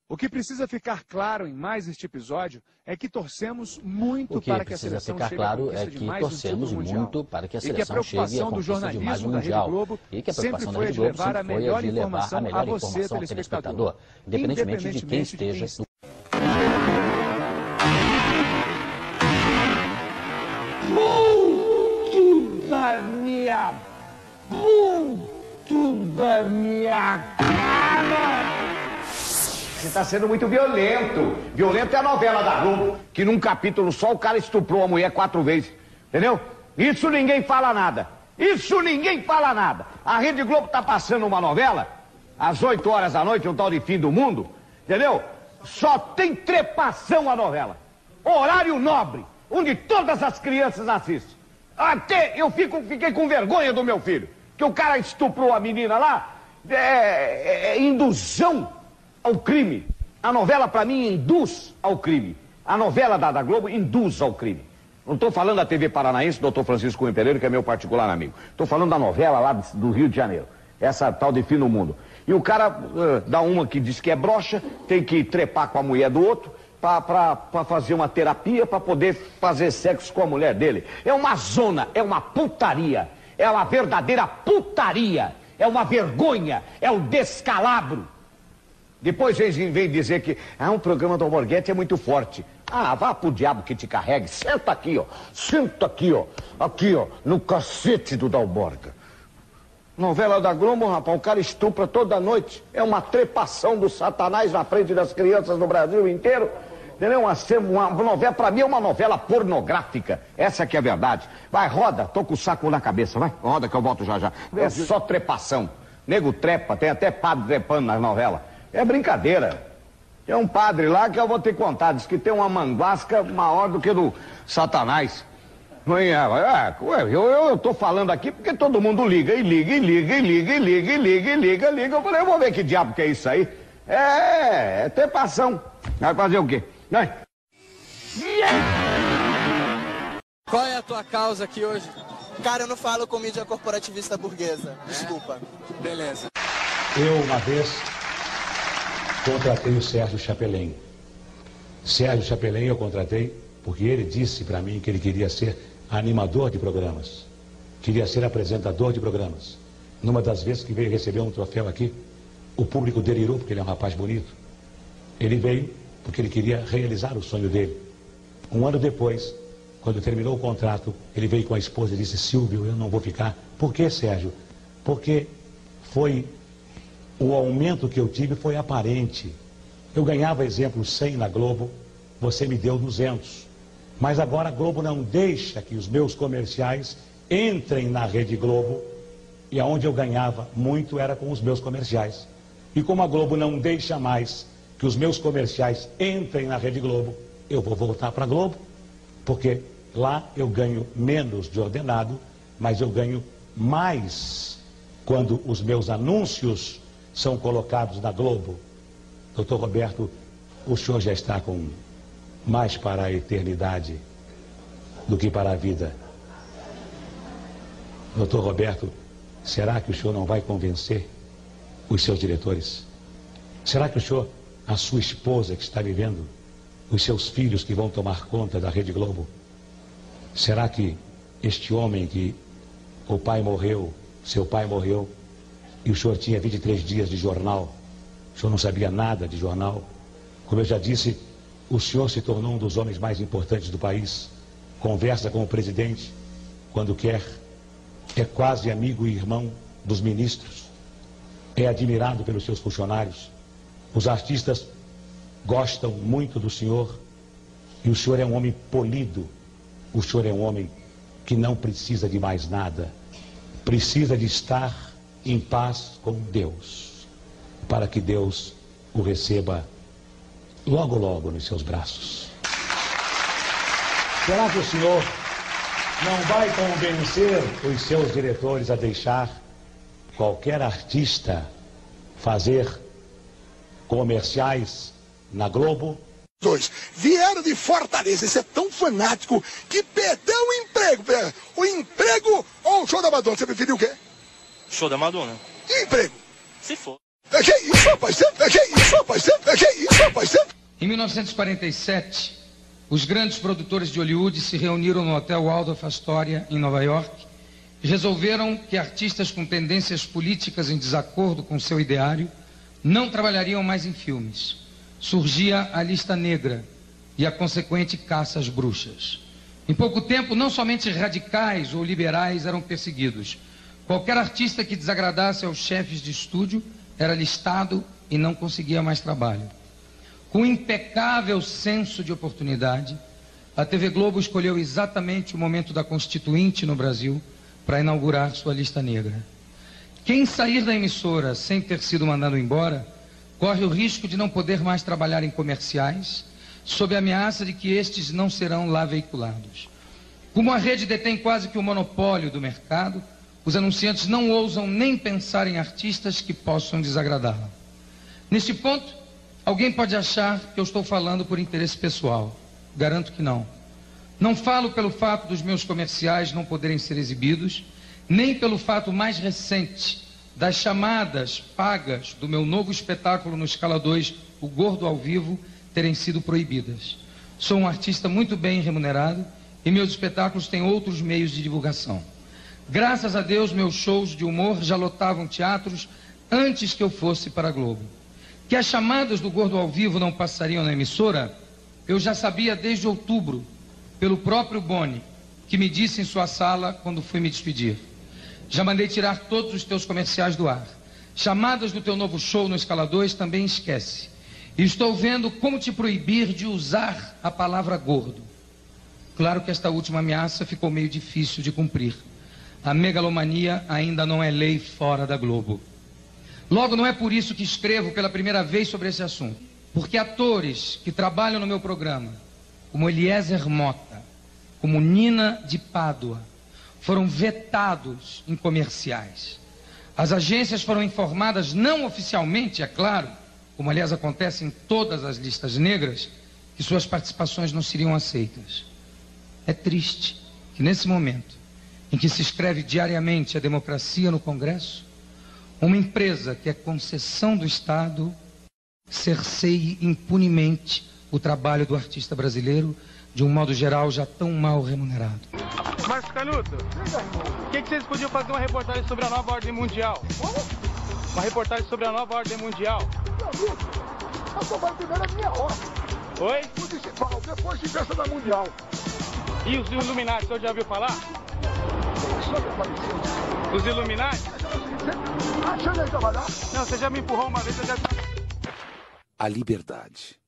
O que precisa ficar claro em mais este episódio é que torcemos muito para que a seleção chegue à conquista de mais um título mundial. E que a preocupação do jornalismo da Rede Globo sempre foi a de levar a melhor informação a você, telespectador, independentemente de quem esteja. Muito da minha cara! Você está sendo muito violento. Violento é a novela da Globo, que num capítulo só o cara estuprou a mulher 4 vezes. Entendeu? Isso ninguém fala nada. Isso ninguém fala nada. A Rede Globo está passando uma novela, às 8 horas da noite, um tal de Fim do Mundo. Entendeu? Só tem trepação a novela. Horário nobre, onde todas as crianças assistem. Até eu fiquei com vergonha do meu filho. Que o cara estuprou a menina lá, indução ao crime. A novela, pra mim, induz ao crime. A novela da Globo induz ao crime. Não estou falando da TV Paranaense, doutor Francisco Cunha Pereira, que é meu particular amigo. Estou falando da novela lá do Rio de Janeiro. Essa tal de Fim do Mundo. E o cara dá uma que diz que é broxa, tem que trepar com a mulher do outro, para fazer uma terapia, para poder fazer sexo com a mulher dele. É uma zona, é uma putaria. É uma verdadeira putaria. É uma vergonha. É um descalabro. Depois vem dizer que um programa do Alborguete é muito forte. Ah, vá pro diabo que te carregue. Senta aqui, ó. Senta aqui, ó. Aqui, ó. No cacete do Dalborga. Novela da Globo, rapaz, o cara estupra toda noite. É uma trepação do Satanás na frente das crianças do Brasil inteiro. Entendeu? Uma novela, pra mim é uma novela pornográfica. Essa que é a verdade. Vai, roda. Tô com o saco na cabeça, vai. Roda que eu volto já já. É só trepação. Nego trepa, tem até padre trepando na novela. É brincadeira. Tem um padre lá que eu vou te contar, diz que tem uma manguasca maior do que do Satanás. Eu tô falando aqui porque todo mundo liga. Eu falei, eu vou ver que diabo que é isso aí. É trepação. Vai fazer o quê? Vai. Qual é a tua causa aqui hoje? Cara, eu não falo com mídia corporativista burguesa. Desculpa. Beleza. Eu, uma vez, contratei o Sérgio Chapelin. Sérgio Chapelin eu contratei porque ele disse para mim que ele queria ser animador de programas. Queria ser apresentador de programas. Numa das vezes que veio receber um troféu aqui, o público delirou porque ele é um rapaz bonito. Ele veio porque ele queria realizar o sonho dele. Um ano depois, quando terminou o contrato, ele veio com a esposa e disse: Silvio, eu não vou ficar. Por que, Sérgio? Porque o aumento que eu tive foi aparente. Eu ganhava, exemplo, 100 na Globo, você me deu 200. Mas agora a Globo não deixa que os meus comerciais entrem na Rede Globo, e aonde eu ganhava muito era com os meus comerciais. E como a Globo não deixa mais que os meus comerciais entrem na Rede Globo, eu vou voltar para a Globo, porque lá eu ganho menos de ordenado, mas eu ganho mais quando os meus anúncios são colocados na Globo. Doutor Roberto, o senhor já está com mais para a eternidade do que para a vida. Doutor Roberto, será que o senhor não vai convencer os seus diretores? Será que o senhor, a sua esposa que está vivendo, os seus filhos que vão tomar conta da Rede Globo, será que este homem que o pai morreu, seu pai morreu, e o senhor tinha 23 dias de jornal, o senhor não sabia nada de jornal? Como eu já disse, o senhor se tornou um dos homens mais importantes do país. conversa com o presidente quando quer, é quase amigo e irmão dos ministros, é admirado pelos seus funcionários. Os artistas gostam muito do senhor e o senhor é um homem polido. O senhor é um homem que não precisa de mais nada, precisa de estar em paz com Deus, para que Deus o receba logo, logo nos seus braços. Será que o senhor não vai convencer os seus diretores a deixar qualquer artista fazer comerciais na Globo? Vieram de Fortaleza, esse é tão fanático que perdeu o emprego. O emprego ou o show da Madonna? Você preferiu o quê? Show da Madonna. E emprego? Se for. Que isso, rapaz? Que isso, rapaz? Que isso, rapaz? Em 1947, os grandes produtores de Hollywood se reuniram no Hotel Waldorf Astoria, em Nova York, e resolveram que artistas com tendências políticas em desacordo com seu ideário não trabalhariam mais em filmes. Surgia a lista negra e a consequente caça às bruxas. Em pouco tempo, não somente radicais ou liberais eram perseguidos. Qualquer artista que desagradasse aos chefes de estúdio era listado e não conseguia mais trabalho. Com impecável senso de oportunidade, a TV Globo escolheu exatamente o momento da Constituinte no Brasil para inaugurar sua lista negra. Quem sair da emissora sem ter sido mandado embora corre o risco de não poder mais trabalhar em comerciais, sob a ameaça de que estes não serão lá veiculados. Como a rede detém quase que o monopólio do mercado, os anunciantes não ousam nem pensar em artistas que possam desagradá-la. Neste ponto, alguém pode achar que eu estou falando por interesse pessoal. Garanto que não. Não falo pelo fato dos meus comerciais não poderem ser exibidos, nem pelo fato mais recente das chamadas pagas do meu novo espetáculo no Escala 2, O Gordo ao Vivo, terem sido proibidas. Sou um artista muito bem remunerado e meus espetáculos têm outros meios de divulgação. Graças a Deus, meus shows de humor já lotavam teatros antes que eu fosse para a Globo. Que as chamadas do Gordo ao Vivo não passariam na emissora, eu já sabia desde outubro, pelo próprio Boni, que me disse em sua sala quando fui me despedir. Já mandei tirar todos os teus comerciais do ar. Chamadas do teu novo show no Escala 2 também esquece. E estou vendo como te proibir de usar a palavra gordo. Claro que esta última ameaça ficou meio difícil de cumprir. A megalomania ainda não é lei fora da Globo. Logo, não é por isso que escrevo pela primeira vez sobre esse assunto. Porque atores que trabalham no meu programa, como Eliezer Mota, como Nina de Pádua, foram vetados em comerciais. As agências foram informadas, não oficialmente, é claro, como aliás acontece em todas as listas negras, que suas participações não seriam aceitas. É triste que nesse momento, em que se escreve diariamente a democracia no Congresso, uma empresa que é concessão do Estado cerceie impunemente o trabalho do artista brasileiro, de um modo geral já tão mal remunerado. Marcos Canuto, o que vocês podiam fazer uma reportagem sobre a nova ordem mundial? Uma reportagem sobre a nova ordem mundial. A sua vai primeiro é minha ordem. Oi? Municipal, depois de festa da mundial. E os Illuminati, o senhor já ouviu falar? Os Illuminati? Achando aí trabalhar? Não, você já me empurrou uma vez, eu já... A liberdade.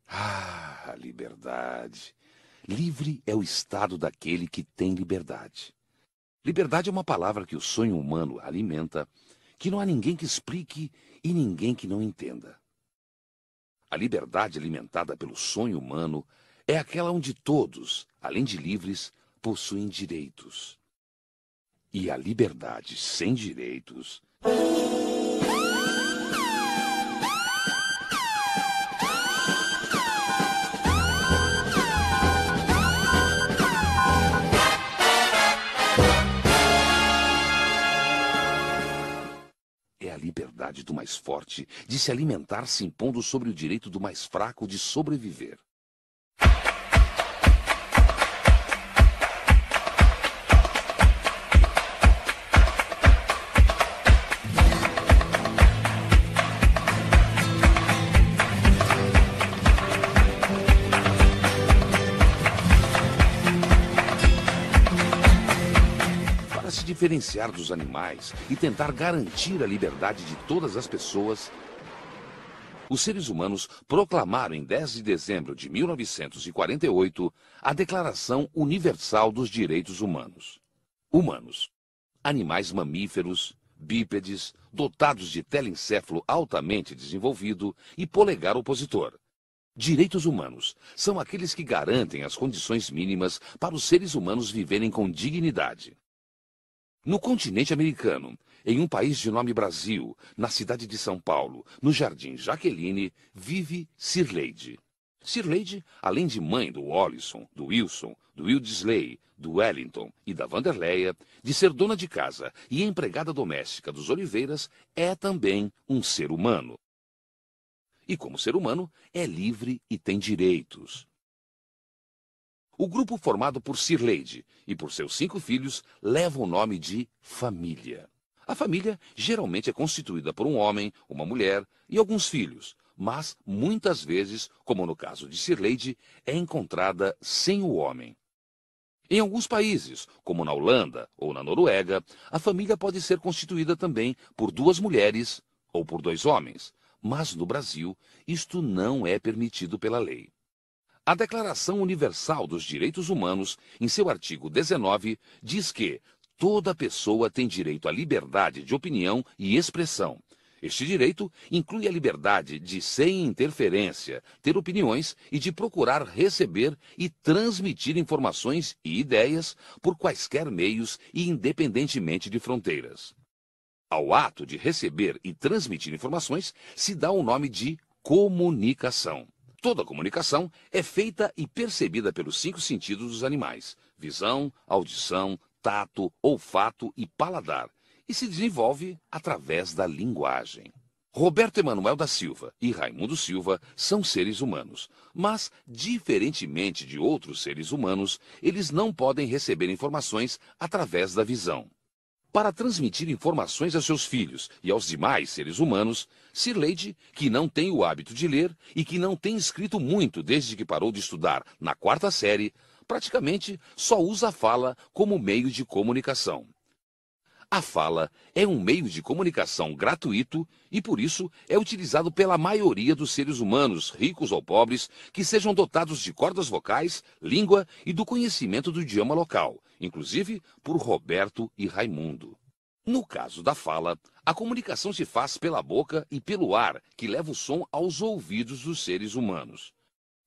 Ah, a liberdade. Livre é o estado daquele que tem liberdade. Liberdade é uma palavra que o sonho humano alimenta, que não há ninguém que explique e ninguém que não entenda. A liberdade alimentada pelo sonho humano é aquela onde todos, além de livres, possuem direitos. E a liberdade sem direitos... É a liberdade do mais forte de se alimentar se impondo sobre o direito do mais fraco de sobreviver. diferenciar dos animais e tentar garantir a liberdade de todas as pessoas, os seres humanos proclamaram em 10 de dezembro de 1948 a Declaração Universal dos Direitos Humanos. Humanos, animais mamíferos, bípedes, dotados de telencéfalo altamente desenvolvido e polegar opositor. Direitos humanos são aqueles que garantem as condições mínimas para os seres humanos viverem com dignidade. No continente americano, em um país de nome Brasil, na cidade de São Paulo, no Jardim Jaqueline, vive Cirleide. Cirleide, além de mãe do Olisson, do Wilson, do Wildisley, do Wellington e da Vanderleia, de ser dona de casa e empregada doméstica dos Oliveiras, é também um ser humano. E como ser humano, é livre e tem direitos. O grupo formado por Cirleide e por seus 5 filhos leva o nome de família. A família geralmente é constituída por um homem, uma mulher e alguns filhos, mas muitas vezes, como no caso de Cirleide, é encontrada sem o homem. Em alguns países, como na Holanda ou na Noruega, a família pode ser constituída também por 2 mulheres ou por 2 homens, mas no Brasil isto não é permitido pela lei. A Declaração Universal dos Direitos Humanos, em seu artigo 19, diz que toda pessoa tem direito à liberdade de opinião e expressão. Este direito inclui a liberdade de, sem interferência, ter opiniões e de procurar receber e transmitir informações e ideias por quaisquer meios e independentemente de fronteiras. Ao ato de receber e transmitir informações se dá o nome de comunicação. Toda comunicação é feita e percebida pelos 5 sentidos dos animais: visão, audição, tato, olfato e paladar, e se desenvolve através da linguagem. Roberto Emanuel da Silva e Raimundo Silva são seres humanos, mas, diferentemente de outros seres humanos, eles não podem receber informações através da visão. Para transmitir informações a seus filhos e aos demais seres humanos, Cirleide, que não tem o hábito de ler e que não tem escrito muito desde que parou de estudar na 4ª série, praticamente só usa a fala como meio de comunicação. A fala é um meio de comunicação gratuito e, por isso, é utilizado pela maioria dos seres humanos, ricos ou pobres, que sejam dotados de cordas vocais, língua e do conhecimento do idioma local, inclusive por Roberto e Raimundo. No caso da fala, a comunicação se faz pela boca e pelo ar, que leva o som aos ouvidos dos seres humanos.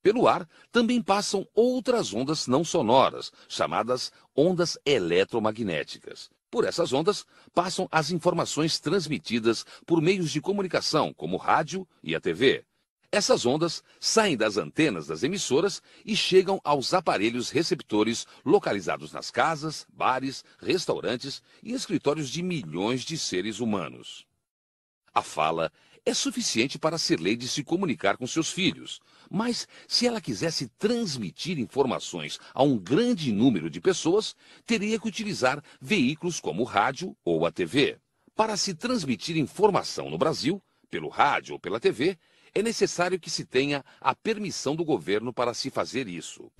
Pelo ar também passam outras ondas não sonoras, chamadas ondas eletromagnéticas. Por essas ondas, passam as informações transmitidas por meios de comunicação, como o rádio e a TV. Essas ondas saem das antenas das emissoras e chegam aos aparelhos receptores localizados nas casas, bares, restaurantes e escritórios de milhões de seres humanos. A fala é suficiente para Cirleide se comunicar com seus filhos, mas se ela quisesse transmitir informações a um grande número de pessoas, teria que utilizar veículos como o rádio ou a TV. Para se transmitir informação no Brasil, pelo rádio ou pela TV, é necessário que se tenha a permissão do governo para se fazer isso.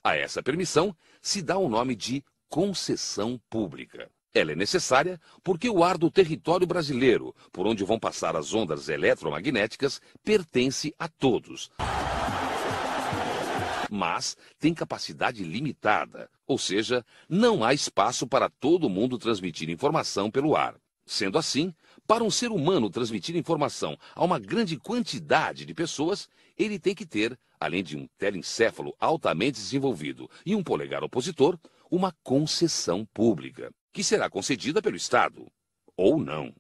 A essa permissão se dá o nome de concessão pública. Ela é necessária porque o ar do território brasileiro, por onde vão passar as ondas eletromagnéticas, pertence a todos. Mas tem capacidade limitada, ou seja, não há espaço para todo mundo transmitir informação pelo ar. Sendo assim, para um ser humano transmitir informação a uma grande quantidade de pessoas, ele tem que ter, além de um telencéfalo altamente desenvolvido e um polegar opositor, uma concessão pública, que será concedida pelo Estado, ou não.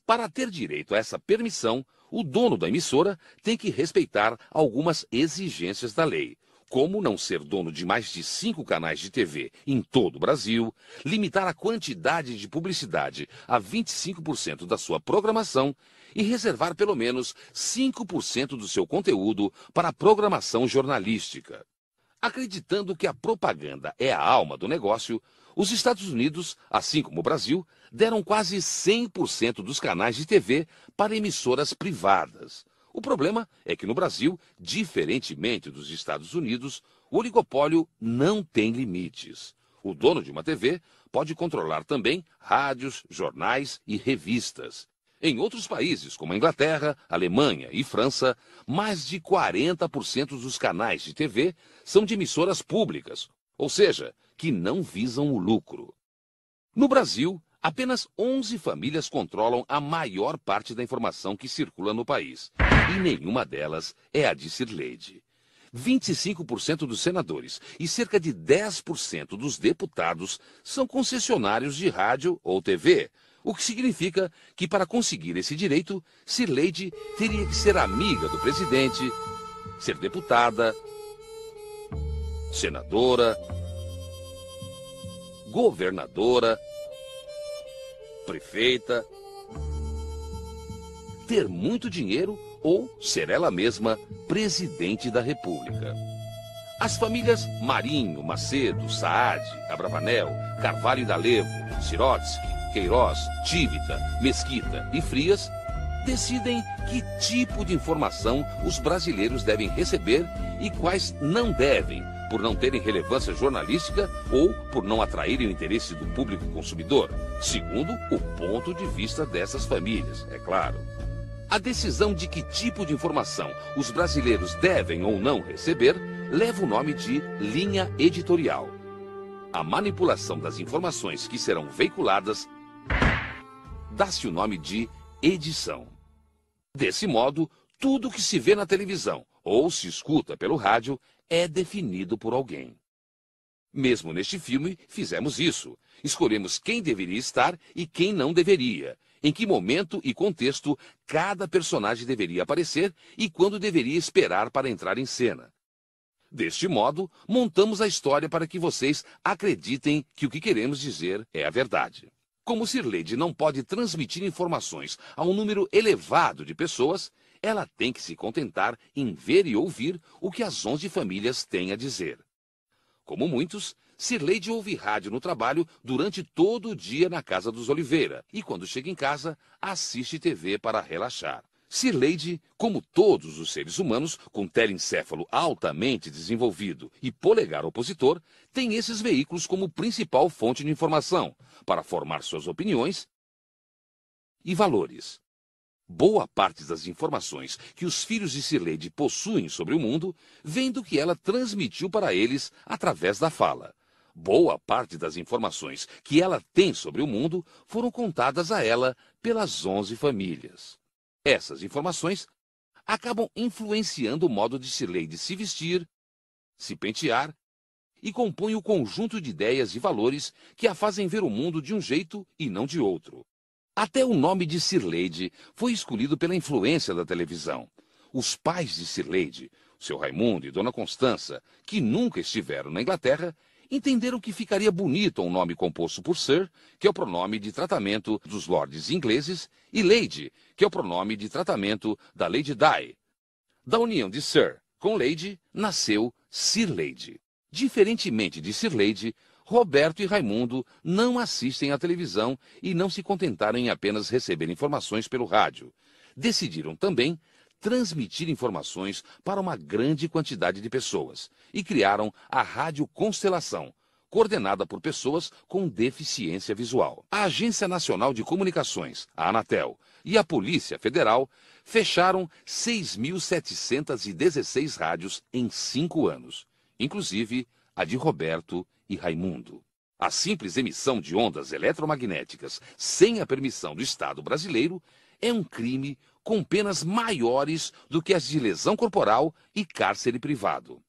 Para ter direito a essa permissão, o dono da emissora tem que respeitar algumas exigências da lei, como não ser dono de mais de 5 canais de TV em todo o Brasil, limitar a quantidade de publicidade a 25% da sua programação e reservar pelo menos 5% do seu conteúdo para a programação jornalística. Acreditando que a propaganda é a alma do negócio, os Estados Unidos, assim como o Brasil, deram quase 100% dos canais de TV para emissoras privadas. O problema é que no Brasil, diferentemente dos Estados Unidos, o oligopólio não tem limites. O dono de uma TV pode controlar também rádios, jornais e revistas. Em outros países, como a Inglaterra, Alemanha e França, mais de 40% dos canais de TV são de emissoras públicas, ou seja, que não visam o lucro. No Brasil, apenas 11 famílias controlam a maior parte da informação que circula no país, e nenhuma delas é a de Cirleide. 25% dos senadores e cerca de 10% dos deputados são concessionários de rádio ou TV, o que significa que, para conseguir esse direito, Cirleide teria que ser amiga do presidente, ser deputada, senadora, governadora, prefeita, ter muito dinheiro ou ser ela mesma presidente da República. As famílias Marinho, Macedo, Saad, Abravanel, Carvalho e D'Alevo, Sirotsky, Queiroz, Tivita, Mesquita e Frias decidem que tipo de informação os brasileiros devem receber e quais não devem, por não terem relevância jornalística ou por não atraírem o interesse do público consumidor, segundo o ponto de vista dessas famílias, é claro. A decisão de que tipo de informação os brasileiros devem ou não receber leva o nome de linha editorial. A manipulação das informações que serão veiculadas dá-se o nome de edição. Desse modo, tudo que se vê na televisão ou se escuta pelo rádio é definido por alguém. Mesmo neste filme, fizemos isso. Escolhemos quem deveria estar e quem não deveria, em que momento e contexto cada personagem deveria aparecer e quando deveria esperar para entrar em cena. Deste modo, montamos a história para que vocês acreditem que o que queremos dizer é a verdade. Como Cirleide não pode transmitir informações a um número elevado de pessoas, ela tem que se contentar em ver e ouvir o que as 11 famílias têm a dizer. Como muitos, Cirleide ouve rádio no trabalho durante todo o dia na casa dos Oliveira e, quando chega em casa, assiste TV para relaxar. Cirleide, como todos os seres humanos com telencéfalo altamente desenvolvido e polegar opositor, tem esses veículos como principal fonte de informação para formar suas opiniões e valores. Boa parte das informações que os filhos de Cirleide possuem sobre o mundo vem do que ela transmitiu para eles através da fala. Boa parte das informações que ela tem sobre o mundo foram contadas a ela pelas 11 famílias. Essas informações acabam influenciando o modo de Cirleide se vestir, se pentear e compõem o conjunto de ideias e valores que a fazem ver o mundo de um jeito e não de outro. Até o nome de Cirleide foi escolhido pela influência da televisão. Os pais de Cirleide, seu Raimundo e Dona Constança, que nunca estiveram na Inglaterra, entenderam que ficaria bonito um nome composto por Sir, que é o pronome de tratamento dos lords ingleses, e Lady, que é o pronome de tratamento da Lady Di. Da união de Sir com Lady, nasceu Cirleide. Diferentemente de Cirleide, Roberto e Raimundo não assistem à televisão e não se contentaram em apenas receber informações pelo rádio. Decidiram também transmitir informações para uma grande quantidade de pessoas e criaram a Rádio Constelação, coordenada por pessoas com deficiência visual. A Agência Nacional de Comunicações, a Anatel, e a Polícia Federal fecharam 6.716 rádios em 5 anos, inclusive a de Roberto e Raimundo. A simples emissão de ondas eletromagnéticas sem a permissão do Estado brasileiro é um crime com penas maiores do que as de lesão corporal e cárcere privado.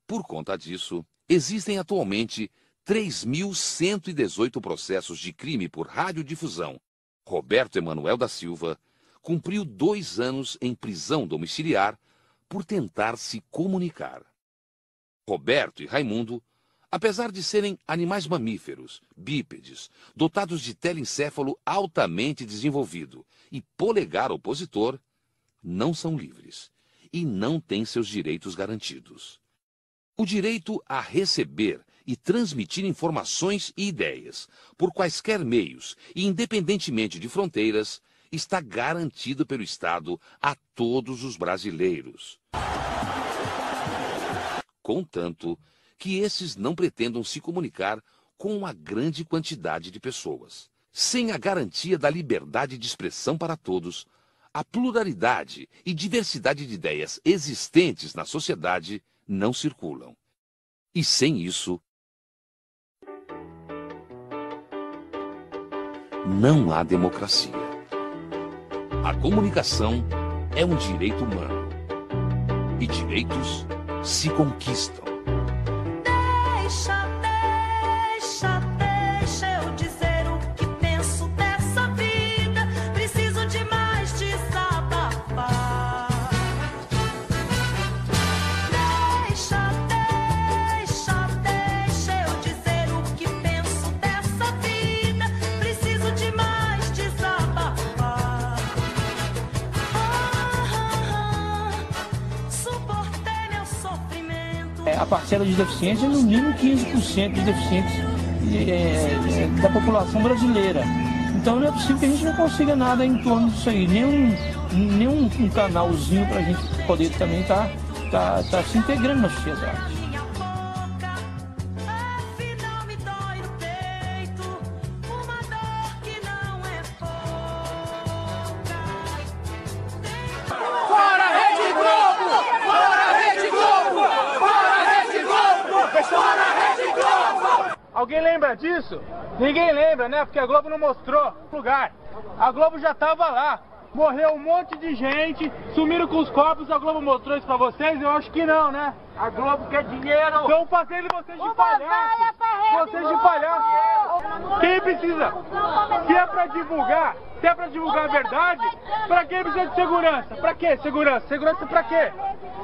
Por conta disso, existem atualmente 3.118 processos de crime por radiodifusão. Roberto Emanuel da Silva cumpriu 2 anos em prisão domiciliar por tentar se comunicar. Roberto e Raimundo, apesar de serem animais mamíferos, bípedes, dotados de telencéfalo altamente desenvolvido e polegar opositor, não são livres e não têm seus direitos garantidos. O direito a receber e transmitir informações e ideias, por quaisquer meios e independentemente de fronteiras, está garantido pelo Estado a todos os brasileiros. Contanto que esses não pretendam se comunicar com uma grande quantidade de pessoas. Sem a garantia da liberdade de expressão para todos, a pluralidade e diversidade de ideias existentes na sociedade não circulam. E sem isso, não há democracia. A comunicação é um direito humano. E direitos se conquistam. Deixa eu dizer o que penso dessa vida. Preciso demais desabafar. Deixa eu dizer o que penso dessa vida. Preciso demais desabafar. Suportei meu sofrimento. A parcela de deficientes é no mínimo 15% de deficientes da população brasileira. Então não é possível que a gente não consiga nada em torno disso aí, nem um canalzinho para a gente poder também tá se integrando na sociedade. Alguém lembra disso? Ninguém lembra, né? Porque a Globo não mostrou o lugar. A Globo já tava lá. Morreu um monte de gente, sumiram com os corpos. A Globo mostrou isso pra vocês? Eu acho que não, né? A Globo quer dinheiro. Estão fazendo vocês de palhaço. Vocês de palhaço. Quem precisa? Se é pra divulgar a verdade, pra quem precisa de segurança? Pra quê segurança? Segurança pra quê?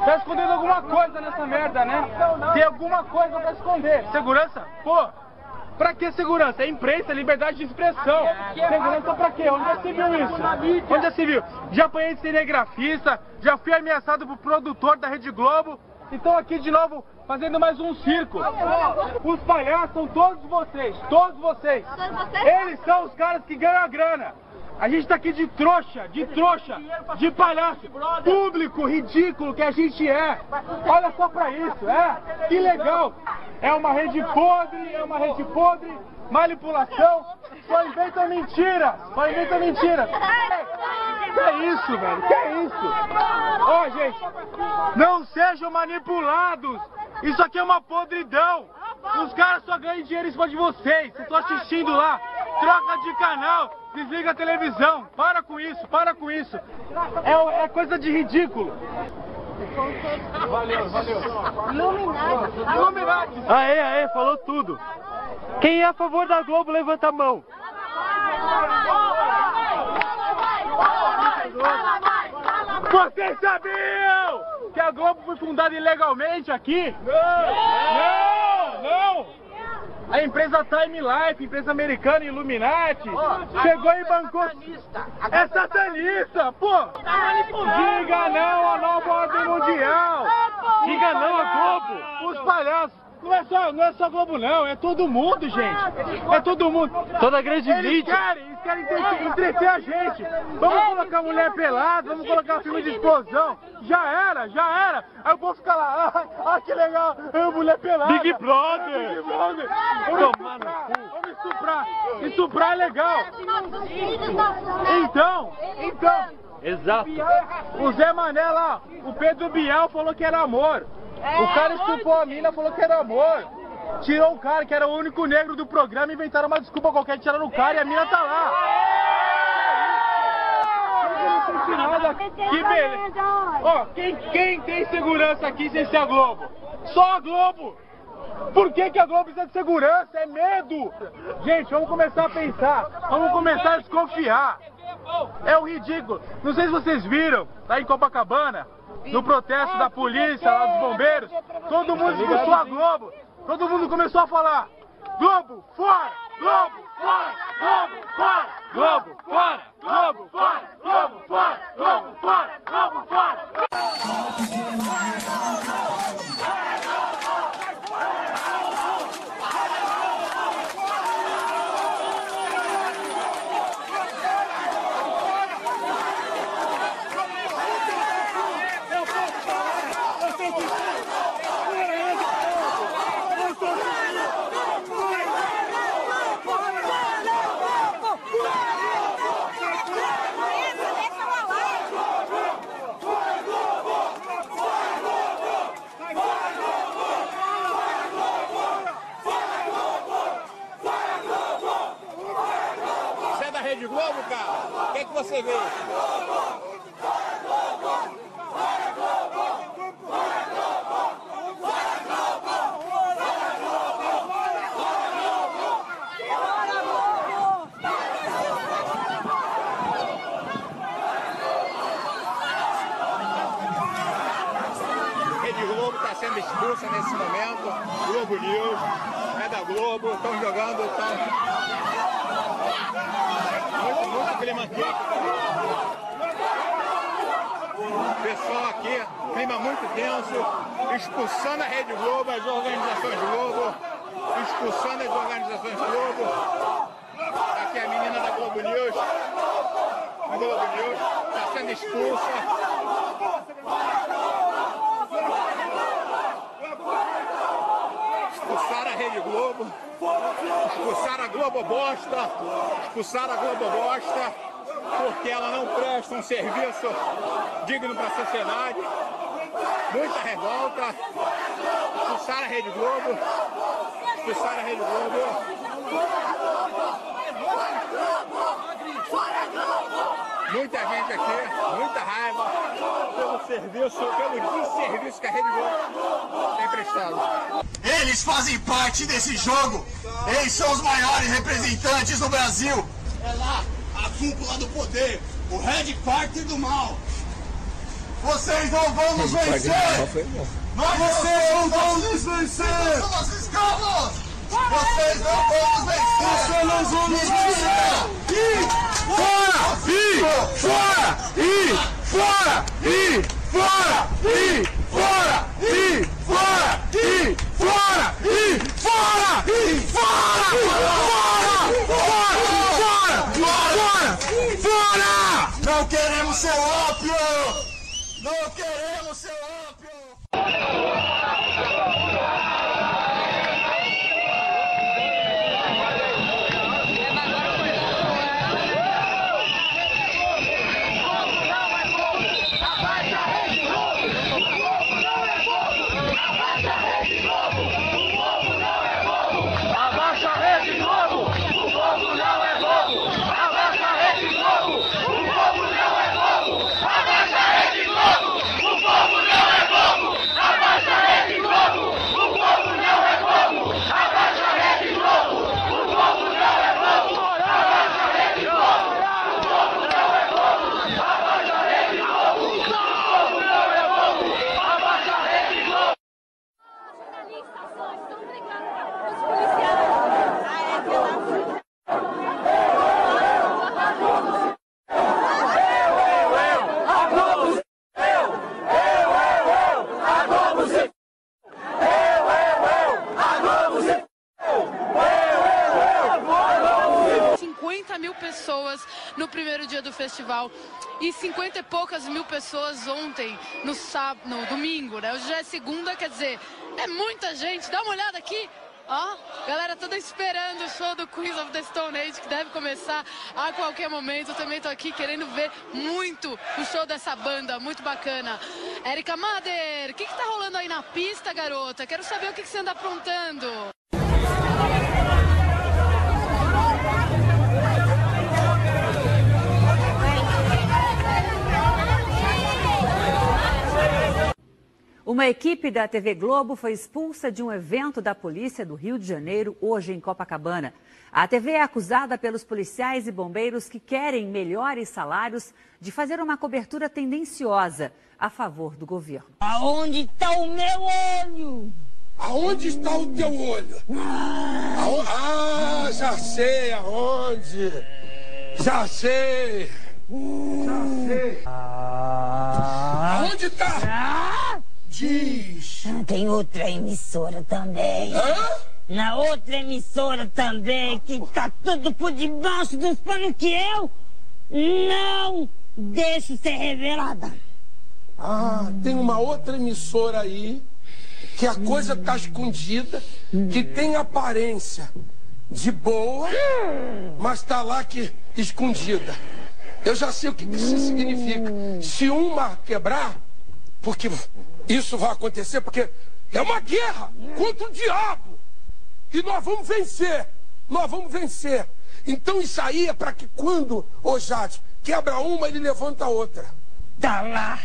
Tá escondendo alguma coisa nessa merda, né? Tem alguma coisa pra esconder. Segurança? Pô! Pra que segurança? É imprensa, liberdade de expressão. Segurança pra quê? Onde já se viu isso? Onde já se viu? Já apanhei de cinegrafista, já fui ameaçado por produtor da Rede Globo. Então aqui de novo, fazendo mais um circo. Os palhaços são todos vocês, todos vocês. Eles são os caras que ganham a grana. A gente tá aqui de trouxa, de palhaço, público, ridículo que a gente é. Olha só pra isso, que legal. É uma rede podre, manipulação, só inventa mentira, Que é isso, velho, que é isso? Ó, gente, não sejam manipulados, isso aqui é uma podridão. Os caras só ganham dinheiro em cima de vocês estão assistindo lá, troca de canal, desliga a televisão, para com isso. É coisa de ridículo. Valeu. Illuminati. Aê, falou tudo. Quem é a favor da Globo, levanta a mão. Vocês sabiam que a Globo foi fundada ilegalmente aqui? Não! A empresa Time Life, empresa americana, Illuminati, chegou e bancou... É satanista, pô! Diga não à nova ordem mundial! Diga não à Globo! Os palhaços! Não é só Globo não, é todo mundo, gente! É todo mundo! Toda a grande mídia! Eles querem entreter a gente! Vamos colocar mulher pelada, vamos colocar filme de explosão! Já era! Aí eu posso ficar lá, que legal! Mulher pelada! Big Brother! Vamos estuprar! Estuprar é legal! Então! Exato! O Zé Mané lá, o Pedro Bial falou que era amor! O cara estuprou a mina, falou que era amor. Tirou o cara, que era o único negro do programa, inventaram uma desculpa qualquer, tiraram o cara e a mina tá lá. Que beleza. Ó, quem tem segurança aqui sem ser a Globo? Só a Globo. Por que a Globo precisa de segurança? É medo. Gente, vamos começar a pensar. Vamos começar a desconfiar. É o ridículo. Não sei se vocês viram, lá em Copacabana, no protesto da polícia, lá dos bombeiros, todo mundo expulsou a Globo. Todo mundo começou a falar: Globo, fora! Globo, fora! Globo, fora! Globo, fora! Globo, fora! Globo, fora! Globo, fora! Globo, fora! Rede Globo, cara? O que é que você vê? Rede Globo está sendo expulsa nesse momento. Globo News, é da Globo, estão jogando, muito clima aqui. Pessoal aqui, clima muito tenso, expulsando a Rede Globo, as organizações Globo, expulsando as organizações Globo. Aqui a menina da Globo News, a Globo News, está sendo expulsa. Expulsaram a Rede Globo, expulsaram a Globo Bosta, expulsaram a Globo Bosta, porque ela não presta um serviço digno para a sociedade. Muita revolta, expulsaram a Rede Globo, expulsaram a Rede Globo. Muita gente aqui, muita raiva pelo desserviço que a Rede Globo tem prestado. Eles fazem parte desse jogo. Eles são os maiores representantes do Brasil. É lá, a cúpula do poder, o Red Party do mal. Vocês não vão nos vencer. Vocês não vão nos vencer. Somos escravos. Vocês não vão nos vencer. Vocês não vão nos vencer. E fora! E fora! E fora! E fora! E fora! E fora! E fora! E fora! E fora! Fora! Fora! Fora! Não queremos seu ópio! Não queremos seu ópio! No primeiro dia do festival e 50 e poucas mil pessoas ontem, no domingo, né? Hoje já é segunda, quer dizer, é muita gente. Dá uma olhada aqui, ó, galera toda esperando o show do Queens of the Stone Age, que deve começar a qualquer momento. Eu também tô aqui querendo ver muito o show dessa banda, muito bacana. Érica Mader, o que tá rolando aí na pista, garota? Quero saber o que você anda aprontando. Uma equipe da TV Globo foi expulsa de um evento da Polícia do Rio de Janeiro, hoje em Copacabana. A TV é acusada pelos policiais e bombeiros que querem melhores salários de fazer uma cobertura tendenciosa a favor do governo. Aonde está o meu olho? Aonde está o teu olho? Já sei aonde. Já sei. Já sei. Aonde está? Diz. Tem outra emissora também. Na outra emissora também, que tá tudo por debaixo dos panos que eu não deixo ser revelada. Tem uma outra emissora aí, que a coisa tá escondida, que tem aparência de boa, mas tá lá que escondida. Eu já sei o que isso significa. Se uma quebrar, porque isso vai acontecer, porque é uma guerra contra o diabo. E nós vamos vencer. Nós vamos vencer. Então isso aí é para que quando o Jade quebra uma, ele levanta a outra. Tá lá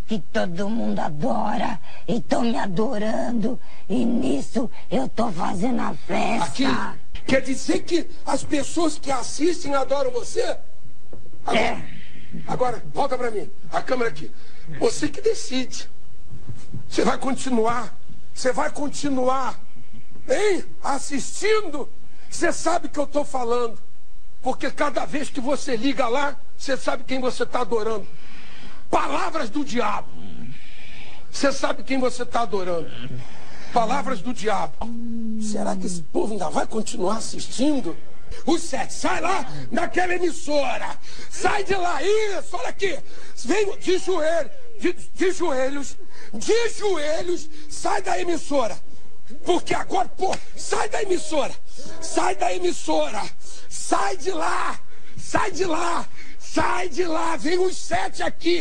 que todo mundo adora e estão me adorando. E nisso eu tô fazendo a festa. Aqui, quer dizer que as pessoas que assistem adoram você? Agora, volta pra mim. A câmera aqui. Você que decide. Você vai continuar. Você vai continuar. Hein? Assistindo. Você sabe que eu tô falando. Porque cada vez que você liga lá, você sabe quem você está adorando. Palavras do diabo. Você sabe quem você está adorando. Palavras do diabo. Será que esse povo ainda vai continuar assistindo? O 7, sai lá naquela emissora. Sai de lá, isso, olha aqui. Vem de joelhos, sai da emissora. Porque agora, pô, sai da emissora. Sai da emissora. Sai de lá. Sai de lá. Sai de lá. Vem os 7 aqui.